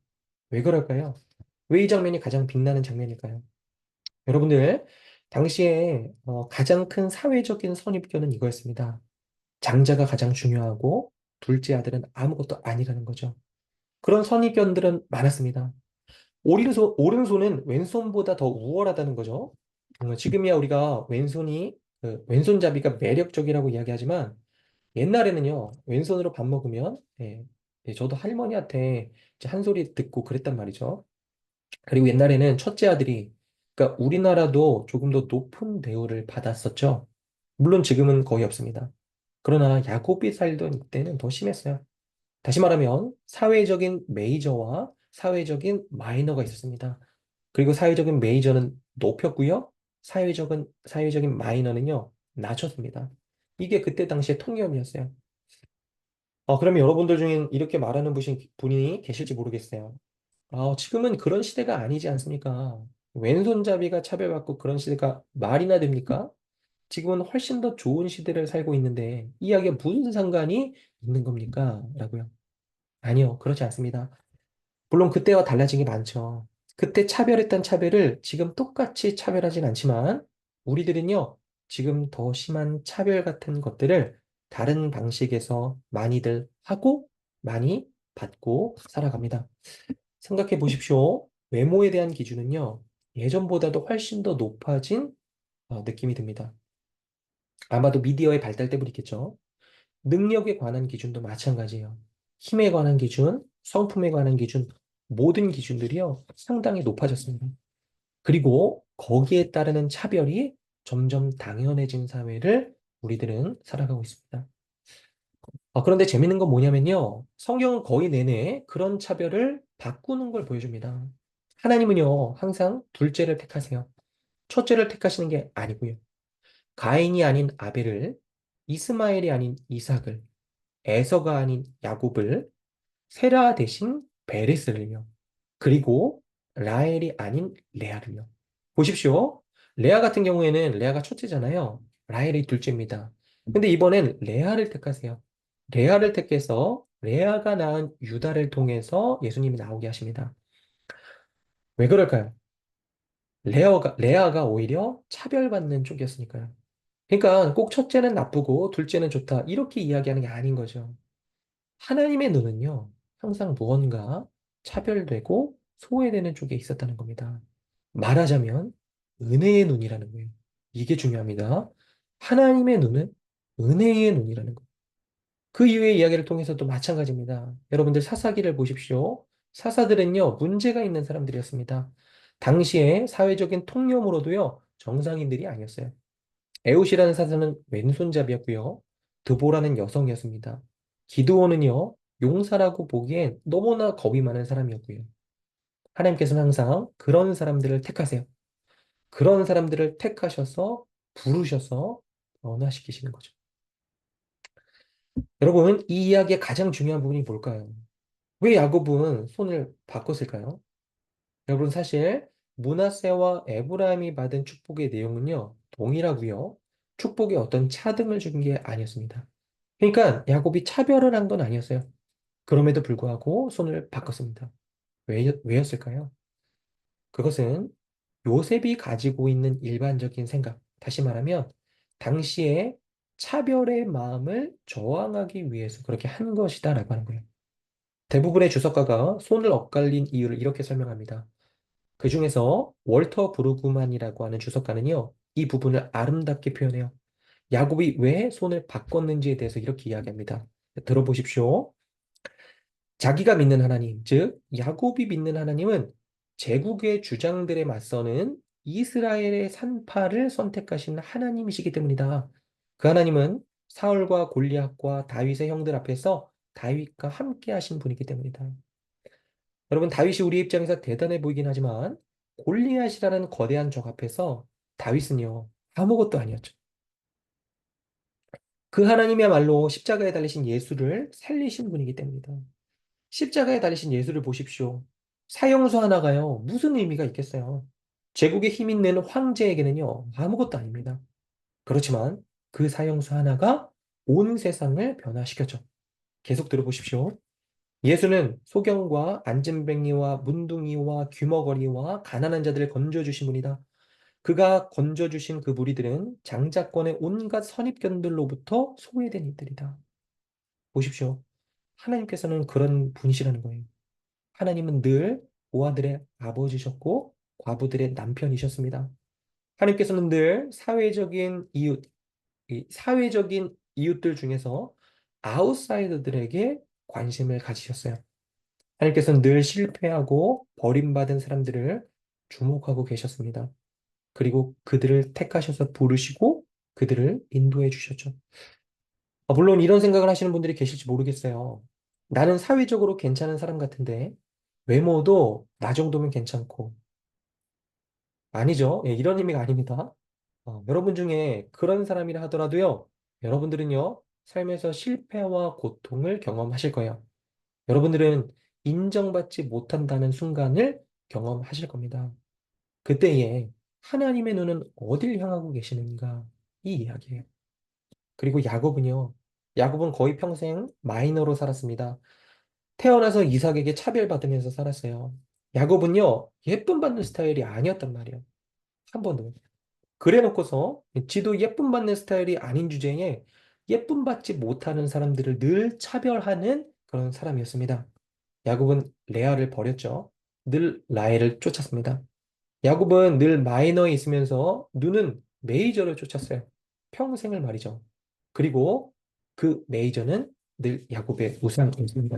왜 그럴까요? 왜 이 장면이 가장 빛나는 장면일까요? 여러분들, 당시에 가장 큰 사회적인 선입견은 이거였습니다. 장자가 가장 중요하고 둘째 아들은 아무것도 아니라는 거죠. 그런 선입견들은 많았습니다. 오른손은 왼손보다 더 우월하다는 거죠. 지금이야 우리가 왼손잡이가 매력적이라고 이야기하지만 옛날에는요, 왼손으로 밥 먹으면, 저도 할머니한테 이제 한 소리 듣고 그랬단 말이죠. 그리고 옛날에는 첫째 아들이, 그러니까 우리나라도 조금 더 높은 대우를 받았었죠. 물론 지금은 거의 없습니다. 그러나 야곱이 살던 이때는 더 심했어요. 다시 말하면 사회적인 메이저와 사회적인 마이너가 있었습니다. 그리고 사회적인 메이저는 높였고요. 사회적인 마이너는요, 낮췄습니다. 이게 그때 당시의 통념이었어요. 그러면 여러분들 중에 이렇게 말하는 분이 계실지 모르겠어요. 지금은 그런 시대가 아니지 않습니까? 왼손잡이가 차별받고 그런 시대가 말이나 됩니까? 지금은 훨씬 더 좋은 시대를 살고 있는데 이 이야기가 무슨 상관이 있는 겁니까? 라고요. 아니요, 그렇지 않습니다. 물론 그때와 달라진 게 많죠. 그때 차별했던 차별을 지금 똑같이 차별하진 않지만 우리들은요, 지금 더 심한 차별 같은 것들을 다른 방식에서 많이들 하고 많이 받고 살아갑니다. 생각해 보십시오. 외모에 대한 기준은요, 예전보다도 훨씬 더 높아진 느낌이 듭니다. 아마도 미디어의 발달 때문이겠죠. 능력에 관한 기준도 마찬가지예요. 힘에 관한 기준, 성품에 관한 기준, 모든 기준들이요, 상당히 높아졌습니다. 그리고 거기에 따르는 차별이 점점 당연해진 사회를 우리들은 살아가고 있습니다. 그런데 재밌는 건 뭐냐면요. 성경은 거의 내내 그런 차별을 바꾸는 걸 보여줍니다. 하나님은요, 항상 둘째를 택하세요. 첫째를 택하시는 게 아니고요. 가인이 아닌 아벨을, 이스마엘이 아닌 이삭을, 에서가 아닌 야곱을, 세라 대신 베레스를요. 그리고 라헬이 아닌 레아를요. 보십시오. 레아 같은 경우에는 레아가 첫째잖아요. 라헬이 둘째입니다. 근데 이번엔 레아를 택하세요. 레아를 택해서 레아가 낳은 유다를 통해서 예수님이 나오게 하십니다. 왜 그럴까요? 레아가 오히려 차별받는 쪽이었으니까요. 그러니까 꼭 첫째는 나쁘고 둘째는 좋다. 이렇게 이야기하는 게 아닌 거죠. 하나님의 눈은요, 항상 무언가 차별되고 소외되는 쪽에 있었다는 겁니다. 말하자면 은혜의 눈이라는 거예요. 이게 중요합니다. 하나님의 눈은 은혜의 눈이라는 거예요. 그 이후의 이야기를 통해서도 마찬가지입니다. 여러분들 사사기를 보십시오. 사사들은요, 문제가 있는 사람들이었습니다. 당시에 사회적인 통념으로도요, 정상인들이 아니었어요. 에웃이라는 사자는 왼손잡이였고요. 드보라는 여성이었습니다. 기드온은요, 용사라고 보기엔 너무나 겁이 많은 사람이었고요. 하나님께서는 항상 그런 사람들을 택하세요. 그런 사람들을 택하셔서 부르셔서 변화시키시는 거죠. 여러분, 이 이야기의 가장 중요한 부분이 뭘까요? 왜 야곱은 손을 바꿨을까요? 여러분, 사실 므낫세와 에브라임이 받은 축복의 내용은요, 동일하고요. 축복에 어떤 차등을 준 게 아니었습니다. 그러니까 야곱이 차별을 한 건 아니었어요. 그럼에도 불구하고 손을 바꿨습니다. 왜였을까요? 그것은 요셉이 가지고 있는 일반적인 생각, 다시 말하면 당시에 차별의 마음을 저항하기 위해서 그렇게 한 것이다라고 하는 거예요. 대부분의 주석가가 손을 엇갈린 이유를 이렇게 설명합니다. 그 중에서 월터 브루그만이라고 하는 주석가는요, 이 부분을 아름답게 표현해요. 야곱이 왜 손을 바꿨는지에 대해서 이렇게 이야기합니다. 들어보십시오. 자기가 믿는 하나님, 즉 야곱이 믿는 하나님은 제국의 주장들에 맞서는 이스라엘의 산파를 선택하신 하나님이시기 때문이다. 그 하나님은 사울과 골리앗과 다윗의 형들 앞에서 다윗과 함께 하신 분이기 때문이다. 여러분, 다윗이 우리 입장에서 대단해 보이긴 하지만 골리앗이라는 거대한 적 앞에서 다윗은요, 아무것도 아니었죠. 그 하나님이야말로 십자가에 달리신 예수를 살리신 분이기 때문이다. 십자가에 달리신 예수를 보십시오. 사형수 하나가요, 무슨 의미가 있겠어요? 제국에 힘 있는 황제에게는요, 아무것도 아닙니다. 그렇지만 그 사형수 하나가 온 세상을 변화시켰죠. 계속 들어보십시오. 예수는 소경과 안진뱅이와 문둥이와 귀머거리와 가난한 자들을 건져주신 분이다. 그가 건져주신 그 무리들은 장자권의 온갖 선입견들로부터 소외된 이들이다. 보십시오. 하나님께서는 그런 분이시라는 거예요. 하나님은 늘 고아들의 아버지셨고 과부들의 남편이셨습니다. 하나님께서는 늘 사회적인 이웃들 중에서 아웃사이더들에게 관심을 가지셨어요. 하나님께서는 늘 실패하고 버림받은 사람들을 주목하고 계셨습니다. 그리고 그들을 택하셔서 부르시고 그들을 인도해 주셨죠. 물론 이런 생각을 하시는 분들이 계실지 모르겠어요. 나는 사회적으로 괜찮은 사람 같은데 외모도 나 정도면 괜찮고 아니죠. 예, 이런 의미가 아닙니다. 여러분 중에 그런 사람이라 하더라도요. 여러분들은요. 삶에서 실패와 고통을 경험하실 거예요. 여러분들은 인정받지 못한다는 순간을 경험하실 겁니다. 그때에 하나님의 눈은 어딜 향하고 계시는가? 이 이야기예요. 그리고 야곱은 거의 평생 마이너로 살았습니다. 태어나서 이삭에게 차별받으면서 살았어요. 야곱은요, 예쁨 받는 스타일이 아니었단 말이에요. 한 번도. 그래 놓고서 지도 예쁨 받는 스타일이 아닌 주제에 예쁨 받지 못하는 사람들을 늘 차별하는 그런 사람이었습니다. 야곱은 레아를 버렸죠. 늘 라헬을 쫓았습니다. 야곱은 늘 마이너에 있으면서 눈은 메이저를 쫓았어요. 평생을 말이죠. 그리고 그 메이저는 늘 야곱의 우상이었습니다.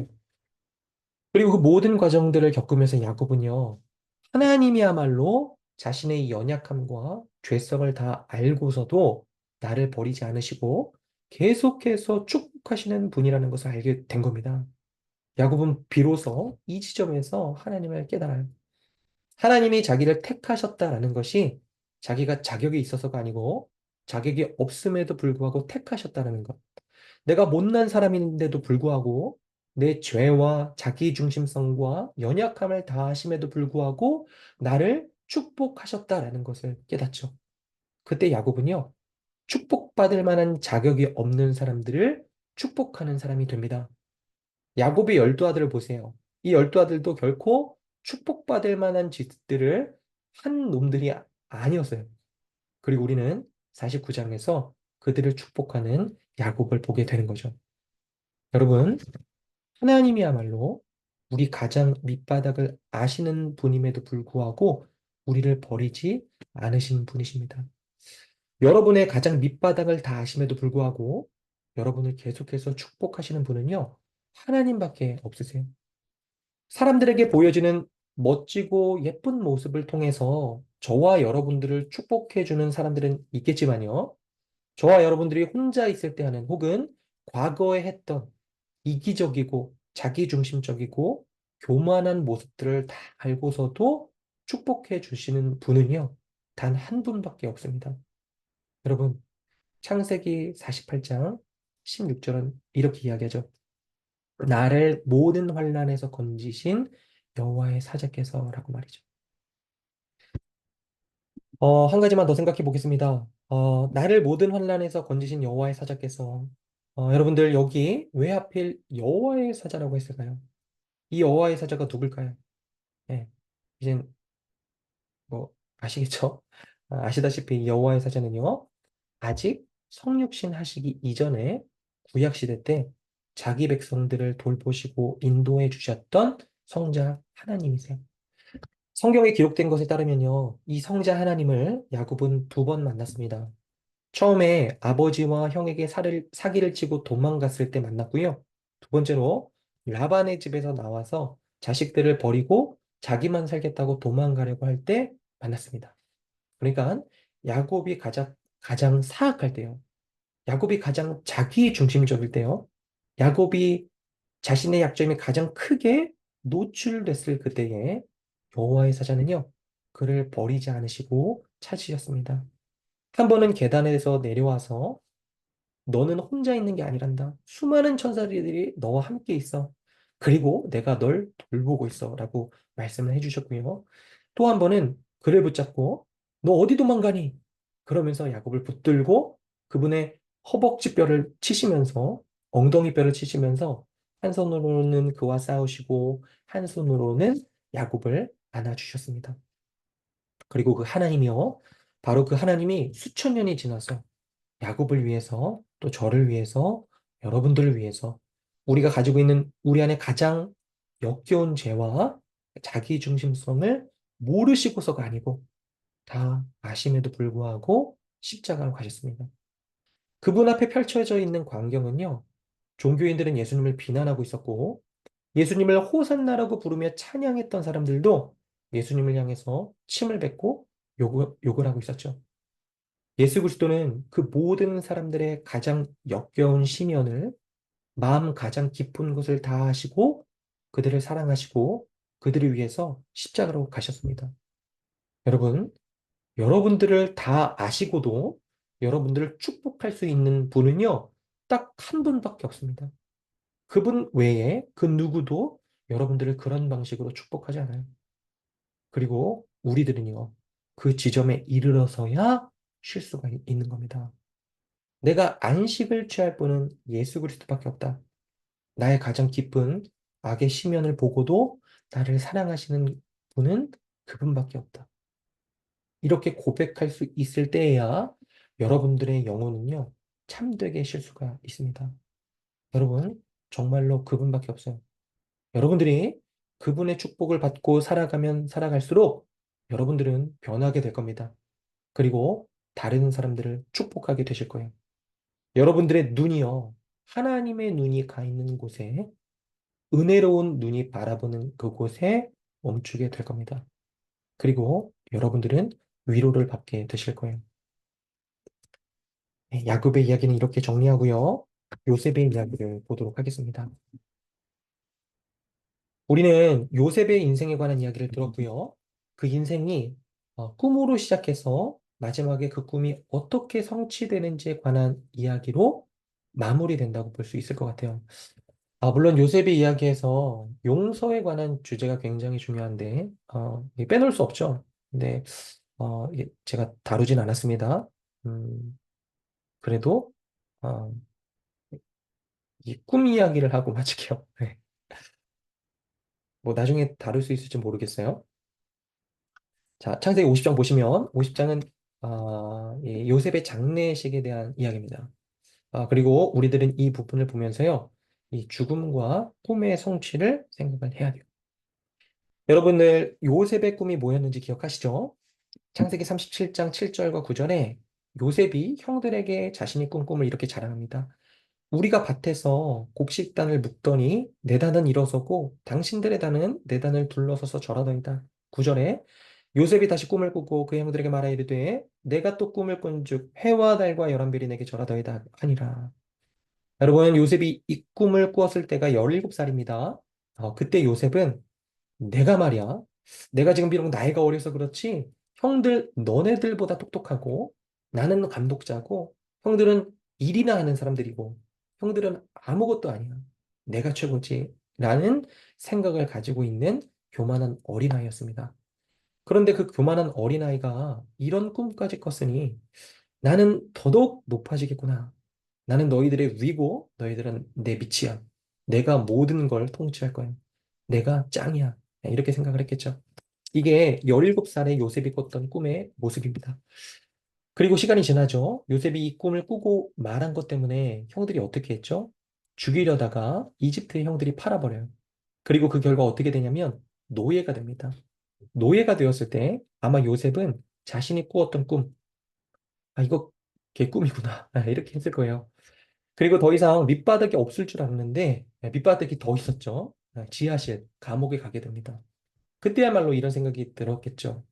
그리고 그 모든 과정들을 겪으면서 야곱은요, 하나님이야말로 자신의 이 연약함과 죄성을 다 알고서도 나를 버리지 않으시고 계속해서 축복하시는 분이라는 것을 알게 된 겁니다. 야곱은 비로소 이 지점에서 하나님을 깨달아요. 하나님이 자기를 택하셨다라는 것이 자기가 자격이 있어서가 아니고 자격이 없음에도 불구하고 택하셨다는 것. 내가 못난 사람인데도 불구하고 내 죄와 자기중심성과 연약함을 다하심에도 불구하고 나를 축복하셨다라는 것을 깨닫죠. 그때 야곱은요, 축복받을 만한 자격이 없는 사람들을 축복하는 사람이 됩니다. 야곱의 12아들을 보세요. 이 12아들도 결코 축복받을 만한 짓들을 한 놈들이 아니었어요. 그리고 우리는 49장에서 그들을 축복하는 야곱을 보게 되는 거죠. 여러분, 하나님이야말로 우리 가장 밑바닥을 아시는 분임에도 불구하고 우리를 버리지 않으신 분이십니다. 여러분의 가장 밑바닥을 다 아심에도 불구하고 여러분을 계속해서 축복하시는 분은요, 하나님밖에 없으세요. 사람들에게 보여지는 멋지고 예쁜 모습을 통해서 저와 여러분들을 축복해주는 사람들은 있겠지만요, 저와 여러분들이 혼자 있을 때 하는 혹은 과거에 했던 이기적이고 자기중심적이고 교만한 모습들을 다 알고서도 축복해 주시는 분은요, 단 한 분밖에 없습니다. 여러분, 창세기 48장 16절은 이렇게 이야기하죠. 나를 모든 환난에서 건지신 여호와의 사자께서라고 말이죠. 한 가지만 더 생각해 보겠습니다. 나를 모든 환난에서 건지신 여호와의 사자께서 여러분들 여기 왜 하필 여호와의 사자라고 했을까요? 이 여호와의 사자가 누굴까요? 예, 이젠 뭐 아시겠죠? 아시다시피 이 여호와의 사자는요, 아직 성육신 하시기 이전에 구약 시대 때 자기 백성들을 돌보시고 인도해 주셨던 성자 하나님이세요. 성경에 기록된 것에 따르면요, 이 성자 하나님을 야곱은 2번 만났습니다. 처음에 아버지와 형에게 사기를 치고 도망갔을 때 만났고요. 두 번째로 라반의 집에서 나와서 자식들을 버리고 자기만 살겠다고 도망가려고 할 때 만났습니다. 그러니까 야곱이 가장 사악할 때요. 야곱이 가장 자기 중심적일 때요. 야곱이 자신의 약점이 가장 크게 노출됐을 그때에 여호와의 사자는요, 그를 버리지 않으시고 찾으셨습니다. 한 번은 계단에서 내려와서 너는 혼자 있는 게 아니란다. 수많은 천사들이 너와 함께 있어. 그리고 내가 널 돌보고 있어. 라고 말씀을 해주셨고요. 또 한 번은 그를 붙잡고 너 어디 도망가니? 그러면서 야곱을 붙들고 그분의 허벅지 뼈를 치시면서 엉덩이 뼈를 치시면서 한 손으로는 그와 싸우시고 한 손으로는 야곱을 안아주셨습니다. 그리고 그 하나님이요. 바로 그 하나님이 수천 년이 지나서 야곱을 위해서 또 저를 위해서 여러분들을 위해서 우리가 가지고 있는 우리 안에 가장 역겨운 죄와 자기 중심성을 모르시고서가 아니고 다 아심에도 불구하고 십자가로 가셨습니다. 그분 앞에 펼쳐져 있는 광경은요. 종교인들은 예수님을 비난하고 있었고 예수님을 호산나라고 부르며 찬양했던 사람들도 예수님을 향해서 침을 뱉고 욕을 하고 있었죠. 예수 그리스도는 그 모든 사람들의 가장 역겨운 시면을 마음 가장 깊은 곳을 다하시고 그들을 사랑하시고 그들을 위해서 십자가로 가셨습니다. 여러분, 여러분들을 다 아시고도 여러분들을 축복할 수 있는 분은요, 딱 한 분밖에 없습니다. 그분 외에 그 누구도 여러분들을 그런 방식으로 축복하지 않아요. 그리고 우리들은요, 그 지점에 이르러서야 쉴 수가 있는 겁니다. 내가 안식을 취할 분은 예수 그리스도밖에 없다. 나의 가장 깊은 악의 시면을 보고도 나를 사랑하시는 분은 그분밖에 없다. 이렇게 고백할 수 있을 때에야 여러분들의 영혼은요, 참되게 쉴 수가 있습니다. 여러분, 정말로 그분밖에 없어요. 여러분들이 그분의 축복을 받고 살아가면 살아갈수록 여러분들은 변하게 될 겁니다. 그리고 다른 사람들을 축복하게 되실 거예요. 여러분들의 눈이요. 하나님의 눈이 가 있는 곳에 은혜로운 눈이 바라보는 그곳에 멈추게 될 겁니다. 그리고 여러분들은 위로를 받게 되실 거예요. 네, 야곱의 이야기는 이렇게 정리하고요. 요셉의 이야기를 보도록 하겠습니다. 우리는 요셉의 인생에 관한 이야기를 들었고요. 그 인생이 꿈으로 시작해서 마지막에 그 꿈이 어떻게 성취되는지에 관한 이야기로 마무리된다고 볼 수 있을 것 같아요. 물론 요셉의 이야기에서 용서에 관한 주제가 굉장히 중요한데 이게 빼놓을 수 없죠. 근데 이게 제가 다루진 않았습니다. 그래도 어, 이 꿈 이야기를 하고 마칠게요. 네. 뭐 나중에 다룰 수 있을지 모르겠어요. 자, 창세기 50장 보시면 50장은 이 요셉의 장례식에 대한 이야기입니다. 그리고 우리들은 이 부분을 보면서요. 이 죽음과 꿈의 성취를 생각을 해야 돼요. 여러분들 요셉의 꿈이 뭐였는지 기억하시죠? 창세기 37장 7절과 9절에 요셉이 형들에게 자신이 꾼 꿈을 이렇게 자랑합니다. 우리가 밭에서 곡식단을 묶더니 내 단은 일어서고 당신들의 단은 내 단을 둘러서서 절하더이다. 9절에 요셉이 다시 꿈을 꾸고 그 형들에게 말하 이르되 내가 또 꿈을 꾼즉 해와 달과 열한 별이 내게 절하더이다 하니라. 여러분 요셉이 이 꿈을 꾸었을 때가 17살입니다. 그때 요셉은 내가 말이야. 내가 지금 비록 나이가 어려서 그렇지 형들 너네들보다 똑똑하고 나는 감독자고 형들은 일이나 하는 사람들이고 형들은 아무것도 아니야. 내가 최고지. 라는 생각을 가지고 있는 교만한 어린아이였습니다. 그런데 그 교만한 어린아이가 이런 꿈까지 꿨으니 나는 더더욱 높아지겠구나. 나는 너희들의 위고 너희들은 내 밑이야. 내가 모든 걸 통치할 거야. 내가 짱이야. 이렇게 생각을 했겠죠. 이게 17살의 요셉이 꿨던 꿈의 모습입니다. 그리고 시간이 지나죠. 요셉이 이 꿈을 꾸고 말한 것 때문에 형들이 어떻게 했죠? 죽이려다가 이집트의 형들이 팔아버려요. 그리고 그 결과 어떻게 되냐면 노예가 됩니다. 노예가 되었을 때 아마 요셉은 자신이 꾸었던 꿈, 이거 걔 꿈이구나. 이렇게 했을 거예요. 그리고 더 이상 밑바닥이 없을 줄 알았는데 밑바닥이 더 있었죠. 지하실, 감옥에 가게 됩니다. 그때야말로 이런 생각이 들었겠죠.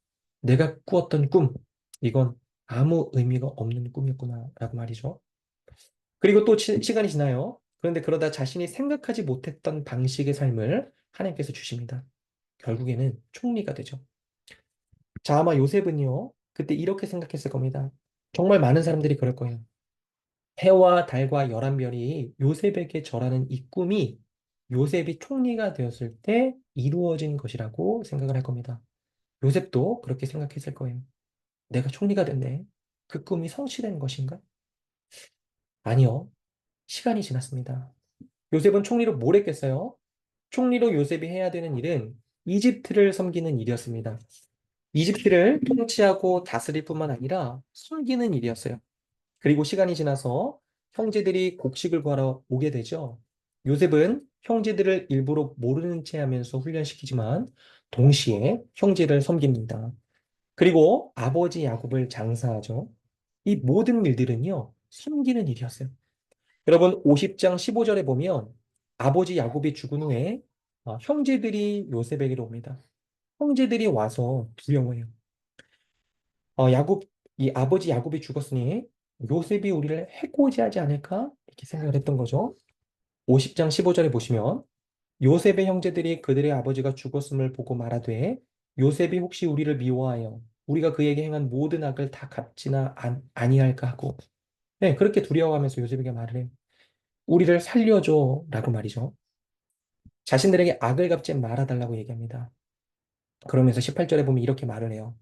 내가 꾸었던 꿈, 이건 아무 의미가 없는 꿈이었구나라고 말이죠. 그리고 또 시간이 지나요. 그런데 그러다 자신이 생각하지 못했던 방식의 삶을 하나님께서 주십니다. 결국에는 총리가 되죠. 자, 아마 요셉은요, 그때 이렇게 생각했을 겁니다. 정말 많은 사람들이 그럴 거예요. 해와 달과 열한 별이 요셉에게 절하는 이 꿈이 요셉이 총리가 되었을 때 이루어진 것이라고 생각을 할 겁니다. 요셉도 그렇게 생각했을 거예요. 내가 총리가 됐네. 그 꿈이 성취된 것인가? 아니요. 시간이 지났습니다. 요셉은 총리로 뭘 했겠어요? 총리로 요셉이 해야 되는 일은 이집트를 섬기는 일이었습니다. 이집트를 통치하고 다스릴 뿐만 아니라 섬기는 일이었어요. 그리고 시간이 지나서 형제들이 곡식을 구하러 오게 되죠. 요셉은 형제들을 일부러 모르는 체 하면서 훈련시키지만 동시에 형제를 섬깁니다. 그리고 아버지 야곱을 장사하죠. 이 모든 일들은요, 섬기는 일이었어요. 여러분, 50장 15절에 보면 아버지 야곱이 죽은 후에 형제들이 요셉에게로 옵니다. 형제들이 와서 두려워해요. 야곱, 이 아버지 야곱이 죽었으니 요셉이 우리를 해코지하지 않을까? 이렇게 생각을 했던 거죠. 50장 15절에 보시면 요셉의 형제들이 그들의 아버지가 죽었음을 보고 말하되 요셉이 혹시 우리를 미워하여 우리가 그에게 행한 모든 악을 다 갚지나 아니할까 하고 네, 그렇게 두려워하면서 요셉에게 말을 해요. 우리를 살려줘 라고 말이죠. 자신들에게 악을 갚지 말아달라고 얘기합니다. 그러면서 18절에 보면 이렇게 말을 해요.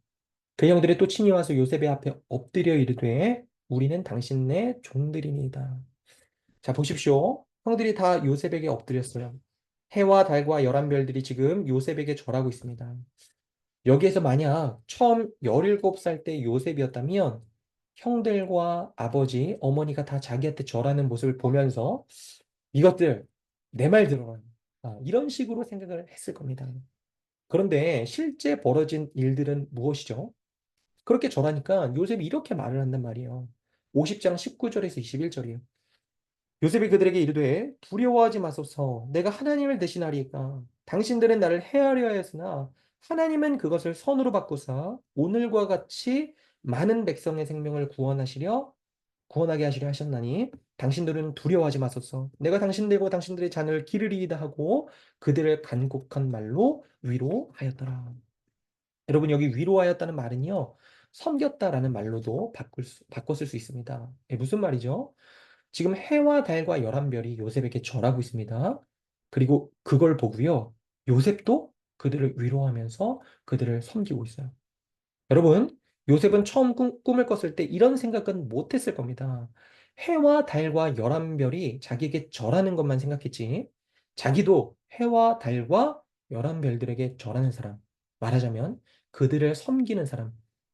그 형들이 또 친히 와서 요셉의 앞에 엎드려 이르되 우리는 당신네 종들이니이다. 자, 보십시오. 형들이 다 요셉에게 엎드렸어요. 해와 달과 열한 별들이 지금 요셉에게 절하고 있습니다. 여기에서 만약 처음 17살 때 요셉이었다면 형들과 아버지, 어머니가 다 자기한테 절하는 모습을 보면서 이것들 내 말 들어라. 이런 식으로 생각을 했을 겁니다. 그런데 실제 벌어진 일들은 무엇이죠? 그렇게 절하니까 요셉이 이렇게 말을 한단 말이에요. 50장 19절에서 21절이에요. 요셉이 그들에게 이르되 두려워하지 마소서 내가 하나님을 대신하리이까 당신들은 나를 해하려 하였으나 하나님은 그것을 선으로 바꾸사 오늘과 같이 많은 백성의 생명을 구원하게 하시려 하셨나니 당신들은 두려워하지 마소서. 내가 당신들과 당신들의 잔을 기르리이다 하고 그들을 간곡한 말로 위로하였더라. 여러분 여기 위로하였다는 말은요. 섬겼다라는 말로도 바꿨을 수 있습니다. 무슨 말이죠? 지금 해와 달과 열한 별이 요셉에게 절하고 있습니다. 그리고 그걸 보고요. 요셉도 그들을 위로하면서 그들을 섬기고 있어요. 여러분, 요셉은 처음 꿈을 꿨을 때 이런 생각은 못 했을 겁니다. 해와 달과 열한 별이 자기에게 절하는 것만 생각했지, 자기도 해와 달과 열한 별들에게 절하는 사람, 말하자면 그들을 섬기는 사람,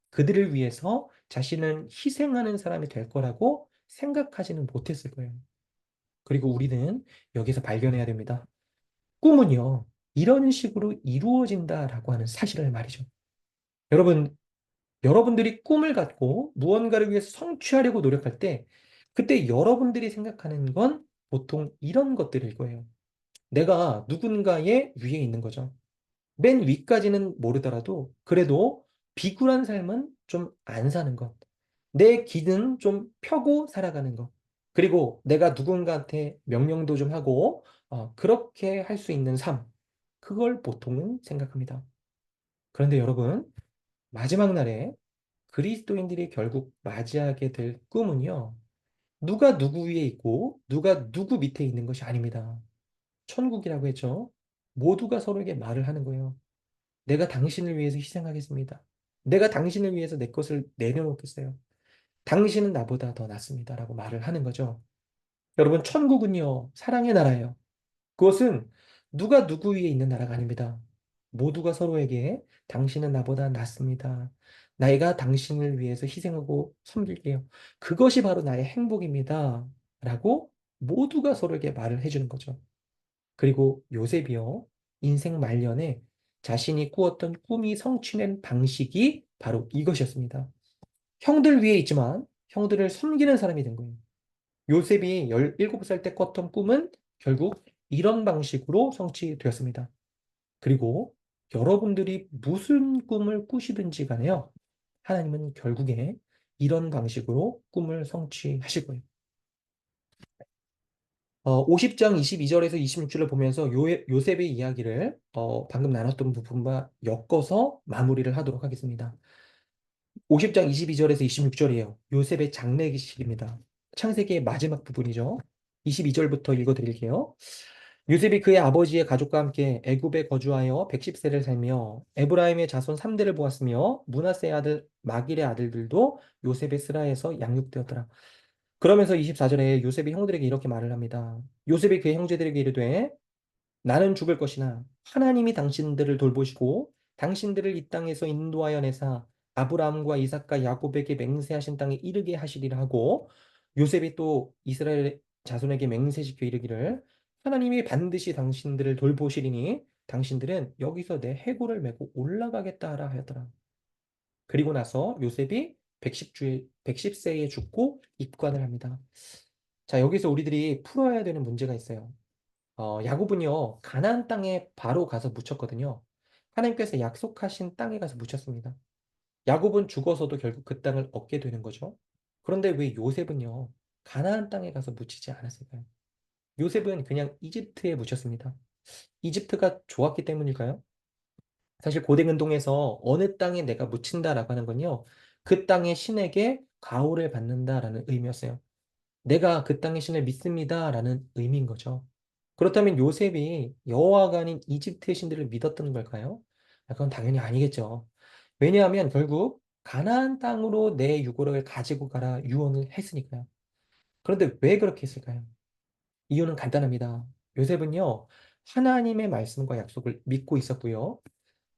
그들을 위해서 자신은 희생하는 사람이 될 거라고 생각하지는 못했을 거예요. 그리고 우리는 여기서 발견해야 됩니다. 꿈은요, 이런 식으로 이루어진다라고 하는 사실을 말이죠. 여러분, 여러분들이 꿈을 갖고 무언가를 위해서 성취하려고 노력할 때, 그때 여러분들이 생각하는 건 보통 이런 것들일 거예요. 내가 누군가의 위에 있는 거죠. 맨 위까지는 모르더라도, 그래도 비굴한 삶은 좀 안 사는 것. 내 길은 좀 펴고 살아가는 것. 그리고 내가 누군가한테 명령도 좀 하고, 그렇게 할 수 있는 삶. 그걸 보통은 생각합니다. 그런데 여러분, 마지막 날에 그리스도인들이 결국 맞이하게 될 꿈은요, 누가 누구 위에 있고, 누가 누구 밑에 있는 것이 아닙니다. 천국이라고 했죠. 모두가 서로에게 말을 하는 거예요. 내가 당신을 위해서 희생하겠습니다. 내가 당신을 위해서 내 것을 내려놓겠어요. 당신은 나보다 더 낫습니다. 라고 말을 하는 거죠. 여러분, 천국은요, 사랑의 나라예요. 그것은 누가 누구 위에 있는 나라가 아닙니다. 모두가 서로에게 당신은 나보다 낫습니다. 내가 당신을 위해서 희생하고 섬길게요. 그것이 바로 나의 행복입니다. 라고 모두가 서로에게 말을 해주는 거죠. 그리고 요셉이요, 인생 말년에 자신이 꾸었던 꿈이 성취된 방식이 바로 이것이었습니다. 형들 위에 있지만 형들을 섬기는 사람이 된 거예요. 요셉이 17살 때 꿨던 꿈은 결국 이런 방식으로 성취되었습니다. 그리고 여러분들이 무슨 꿈을 꾸시든지 간에요. 하나님은 결국에 이런 방식으로 꿈을 성취하실 거예요. 50장 22절에서 26절을 보면서 요셉의 이야기를 방금 나눴던 부분과 엮어서 마무리를 하도록 하겠습니다. 50장 22절에서 26절이에요. 요셉의 장례기식입니다. 창세기의 마지막 부분이죠. 22절부터 읽어드릴게요. 요셉이 그의 아버지의 가족과 함께 애굽에 거주하여 110세를 살며 에브라임의 자손 3대를 보았으며 므낫세의 아들 마길의 아들들도 요셉의 스라에서 양육되었더라. 그러면서 24절에 요셉이 형들에게 이렇게 말을 합니다. 요셉이 그의 형제들에게 이르되 나는 죽을 것이나 하나님이 당신들을 돌보시고 당신들을 이 땅에서 인도하여 내사 아브라함과 이삭과 야곱에게 맹세하신 땅에 이르게 하시리라 하고 요셉이 또 이스라엘 자손에게 맹세시켜 이르기를 하나님이 반드시 당신들을 돌보시리니 당신들은 여기서 내 해골을 메고 올라가겠다 하라 하였더라. 그리고 나서 요셉이 110세에 죽고 입관을 합니다. 자, 여기서 우리들이 풀어야 되는 문제가 있어요. 야곱은요, 가나안 땅에 바로 가서 묻혔거든요. 하나님께서 약속하신 땅에 가서 묻혔습니다. 야곱은 죽어서도 결국 그 땅을 얻게 되는 거죠. 그런데 왜 요셉은요, 가나안 땅에 가서 묻히지 않았을까요? 요셉은 그냥 이집트에 묻혔습니다. 이집트가 좋았기 때문일까요? 사실 고대근동에서 어느 땅에 내가 묻힌다라고 하는 건요, 그 땅의 신에게 가호를 받는다라는 의미였어요. 내가 그 땅의 신을 믿습니다라는 의미인 거죠. 그렇다면 요셉이 여호와가 아닌 이집트의 신들을 믿었던 걸까요? 그건 당연히 아니겠죠. 왜냐하면 결국 가나안 땅으로 내 유고를 가지고 가라 유언을 했으니까요. 그런데 왜 그렇게 했을까요? 이유는 간단합니다. 요셉은요, 하나님의 말씀과 약속을 믿고 있었고요.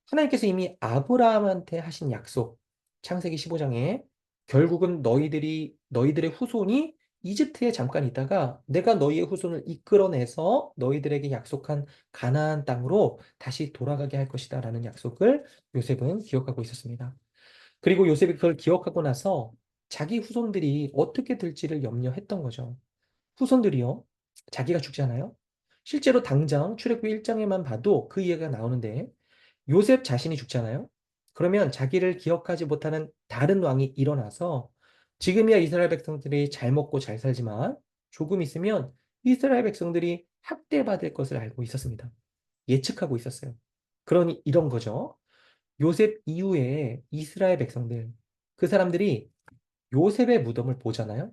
하나님께서 이미 아브라함한테 하신 약속, 창세기 15장에 결국은 너희들의 후손이 이집트에 잠깐 있다가 내가 너희의 후손을 이끌어내서 너희들에게 약속한 가나안 땅으로 다시 돌아가게 할 것이다라는 약속을 요셉은 기억하고 있었습니다. 그리고 요셉이 그걸 기억하고 나서 자기 후손들이 어떻게 될지를 염려했던 거죠. 후손들이요, 자기가 죽잖아요. 실제로 당장 출애굽기 1장에만 봐도 그 이야기가 나오는데 요셉 자신이 죽잖아요. 그러면 자기를 기억하지 못하는 다른 왕이 일어나서 지금이야 이스라엘 백성들이 잘 먹고 잘 살지만 조금 있으면 이스라엘 백성들이 학대받을 것을 알고 있었습니다. 예측하고 있었어요. 그러니 이런 거죠. 요셉 이후에 이스라엘 백성들, 그 사람들이 요셉의 무덤을 보잖아요.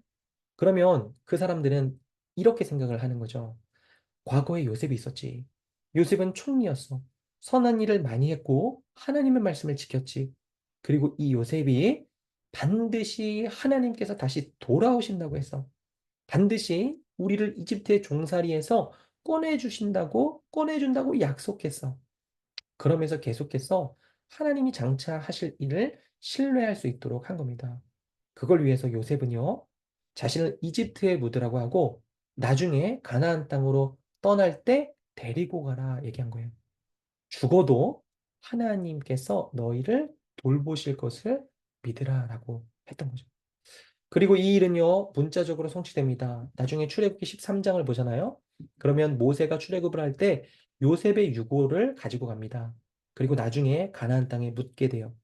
그러면 그 사람들은 이렇게 생각을 하는 거죠. 과거에 요셉이 있었지. 요셉은 총리였어. 선한 일을 많이 했고 하나님의 말씀을 지켰지. 그리고 이 요셉이 반드시 하나님께서 다시 돌아오신다고 했어. 반드시 우리를 이집트의 종살이에서 꺼내준다고 약속했어. 그러면서 계속해서 하나님이 장차 하실 일을 신뢰할 수 있도록 한 겁니다. 그걸 위해서 요셉은요, 자신을 이집트에 묻으라고 하고, 나중에 가나안 땅으로 떠날 때 데리고 가라 얘기한 거예요. 죽어도 하나님께서 너희를 돌보실 것을 믿으라라고 했던 거죠. 그리고 이 일은요, 문자적으로 성취됩니다. 나중에 출애굽기 13장을 보잖아요. 그러면 모세가 출애굽을 할 때 요셉의 유고를 가지고 갑니다. 그리고 나중에 가나안 땅에 묻게 돼요.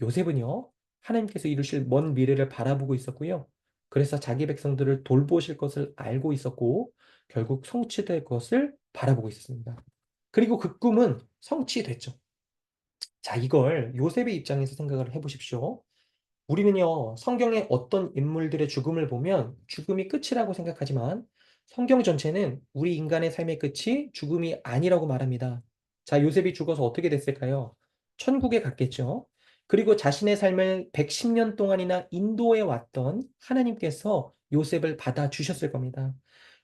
요셉은요, 하나님께서 이루실 먼 미래를 바라보고 있었고요. 그래서 자기 백성들을 돌보실 것을 알고 있었고, 결국 성취될 것을 바라보고 있었습니다. 그리고 그 꿈은 성취됐죠. 자, 이걸 요셉의 입장에서 생각을 해보십시오. 우리는요, 성경의 어떤 인물들의 죽음을 보면 죽음이 끝이라고 생각하지만 성경 전체는 우리 인간의 삶의 끝이 죽음이 아니라고 말합니다. 자, 요셉이 죽어서 어떻게 됐을까요? 천국에 갔겠죠. 그리고 자신의 삶을 110년 동안이나 인도해 왔던 하나님께서 요셉을 받아주셨을 겁니다.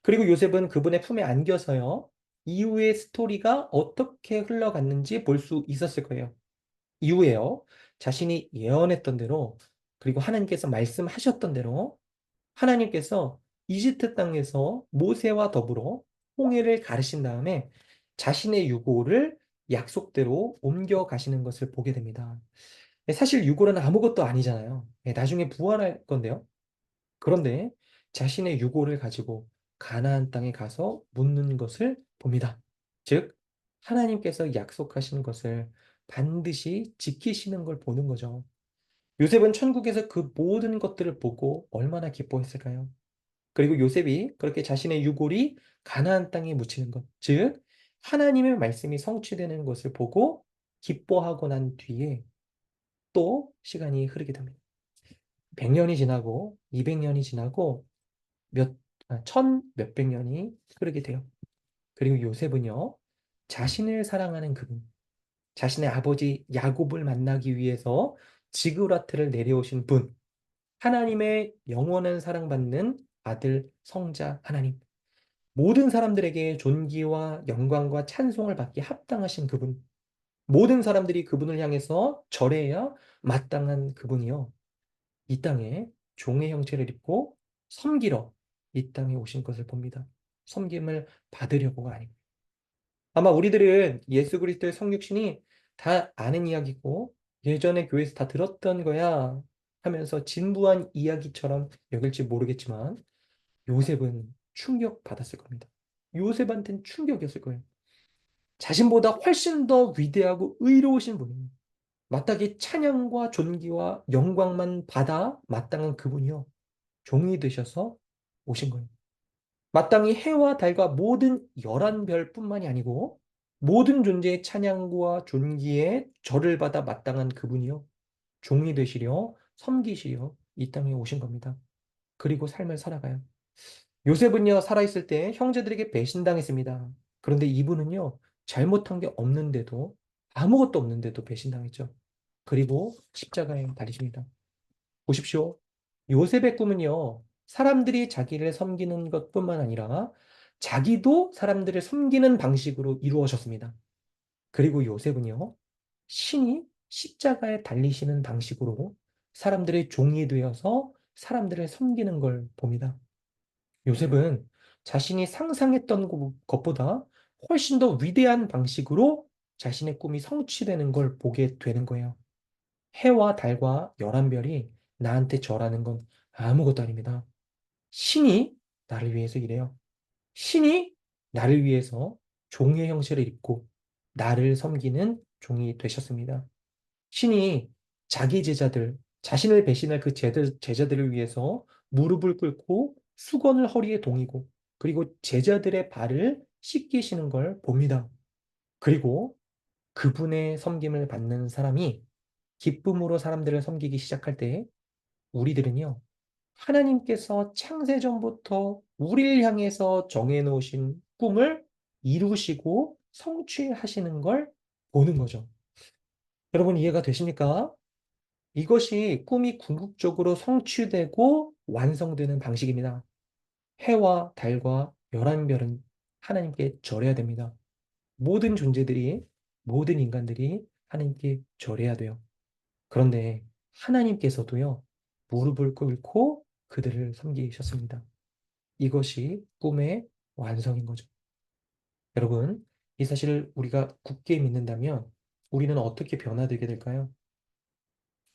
그리고 요셉은 그분의 품에 안겨서요, 이후의 스토리가 어떻게 흘러갔는지 볼 수 있었을 거예요. 이후에요, 자신이 예언했던 대로, 그리고 하나님께서 말씀하셨던 대로, 하나님께서 이집트 땅에서 모세와 더불어 홍해를 가르신 다음에 자신의 유고를 약속대로 옮겨 가시는 것을 보게 됩니다. 사실 유고는 아무것도 아니잖아요. 나중에 부활할 건데요. 그런데 자신의 유고를 가지고 가나안 땅에 가서 묻는 것을 봅니다. 즉, 하나님께서 약속하신 것을 반드시 지키시는 걸 보는 거죠. 요셉은 천국에서 그 모든 것들을 보고 얼마나 기뻐했을까요? 그리고 요셉이 그렇게 자신의 유골이 가나안 땅에 묻히는 것, 즉 하나님의 말씀이 성취되는 것을 보고 기뻐하고 난 뒤에 또 시간이 흐르게 됩니다. 100년이 지나고 200년이 지나고 천 몇백 년이 흐르게 돼요. 그리고 요셉은요, 자신을 사랑하는 그분, 자신의 아버지 야곱을 만나기 위해서 지그라트를 내려오신 분, 하나님의 영원한 사랑받는 아들 성자 하나님, 모든 사람들에게 존귀와 영광과 찬송을 받기 합당하신 그분, 모든 사람들이 그분을 향해서 절해야 마땅한 그분이요. 이 땅에 종의 형체를 입고 섬기러 이 땅에 오신 것을 봅니다. 섬김을 받으려고가 아니고. 아마 우리들은 예수 그리스도의 성육신이 다 아는 이야기고 예전에 교회에서 다 들었던 거야 하면서 진부한 이야기처럼 여길지 모르겠지만 요셉은 충격받았을 겁니다. 요셉한테는 충격이었을 거예요. 자신보다 훨씬 더 위대하고 의로우신 분이에요. 마땅히 찬양과 존귀와 영광만 받아 마땅한 그분이요. 종이 되셔서 오신 거예요. 마땅히 해와 달과 모든 열한 별뿐만이 아니고 모든 존재의 찬양과 존귀에 절을 받아 마땅한 그분이요. 종이 되시려 섬기시려 이 땅에 오신 겁니다. 그리고 삶을 살아가요. 요셉은요, 살아있을 때 형제들에게 배신당했습니다. 그런데 이분은요, 잘못한 게 없는데도, 아무것도 없는데도 배신당했죠. 그리고 십자가에 달리십니다. 보십시오. 요셉의 꿈은요, 사람들이 자기를 섬기는 것뿐만 아니라 자기도 사람들을 섬기는 방식으로 이루어졌습니다. 그리고 요셉은요, 신이 십자가에 달리시는 방식으로 사람들의 종이 되어서 사람들을 섬기는 걸 봅니다. 요셉은 자신이 상상했던 것보다 훨씬 더 위대한 방식으로 자신의 꿈이 성취되는 걸 보게 되는 거예요. 해와 달과 열한 별이 나한테 절하는 건 아무것도 아닙니다. 신이 나를 위해서 일해요. 신이 나를 위해서 종의 형체를 입고 나를 섬기는 종이 되셨습니다. 신이 자기 제자들, 자신을 배신할 그 제자들을 위해서 무릎을 꿇고 수건을 허리에 동이고 그리고 제자들의 발을 씻기시는 걸 봅니다. 그리고 그분의 섬김을 받는 사람이 기쁨으로 사람들을 섬기기 시작할 때 우리들은요, 하나님께서 창세전부터 우리를 향해서 정해놓으신 꿈을 이루시고 성취하시는 걸 보는 거죠. 여러분 이해가 되십니까? 이것이 꿈이 궁극적으로 성취되고 완성되는 방식입니다. 해와 달과 열한 별은 하나님께 절해야 됩니다. 모든 존재들이, 모든 인간들이 하나님께 절해야 돼요. 그런데 하나님께서도요, 무릎을 꿇고 그들을 섬기셨습니다. 이것이 꿈의 완성인 거죠. 여러분, 이 사실을 우리가 굳게 믿는다면 우리는 어떻게 변화되게 될까요?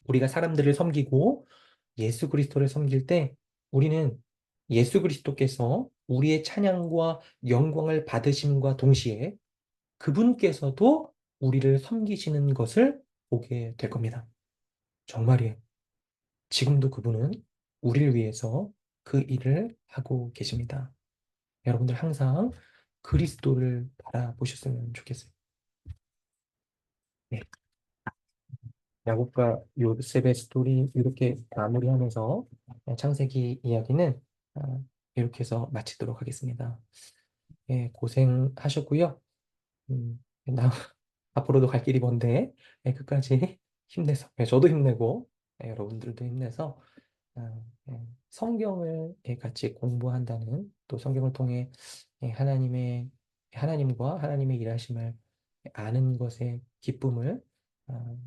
우리가 사람들을 섬기고 예수 그리스도를 섬길 때 우리는 예수 그리스도께서 우리의 찬양과 영광을 받으심과 동시에 그분께서도 우리를 섬기시는 것을 보게 될 겁니다. 정말이에요. 지금도 그분은 우리를 위해서 그 일을 하고 계십니다. 여러분들 항상 그리스도를 바라보셨으면 좋겠어요. 네. 야곱과 요셉의 스토리 이렇게 마무리하면서 창세기 이야기는 이렇게 해서 마치도록 하겠습니다. 예, 고생하셨고요. 나 앞으로도 갈 길이 먼데 끝까지 힘내서 저도 힘내고 여러분들도 힘내서 성경을 같이 공부한다는 또 성경을 통해 하나님과 하나님의 일하심을 아는 것의 기쁨을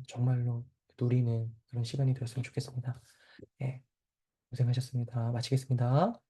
정말로 누리는 그런 시간이 되었으면 좋겠습니다. 예, 고생하셨습니다. 마치겠습니다.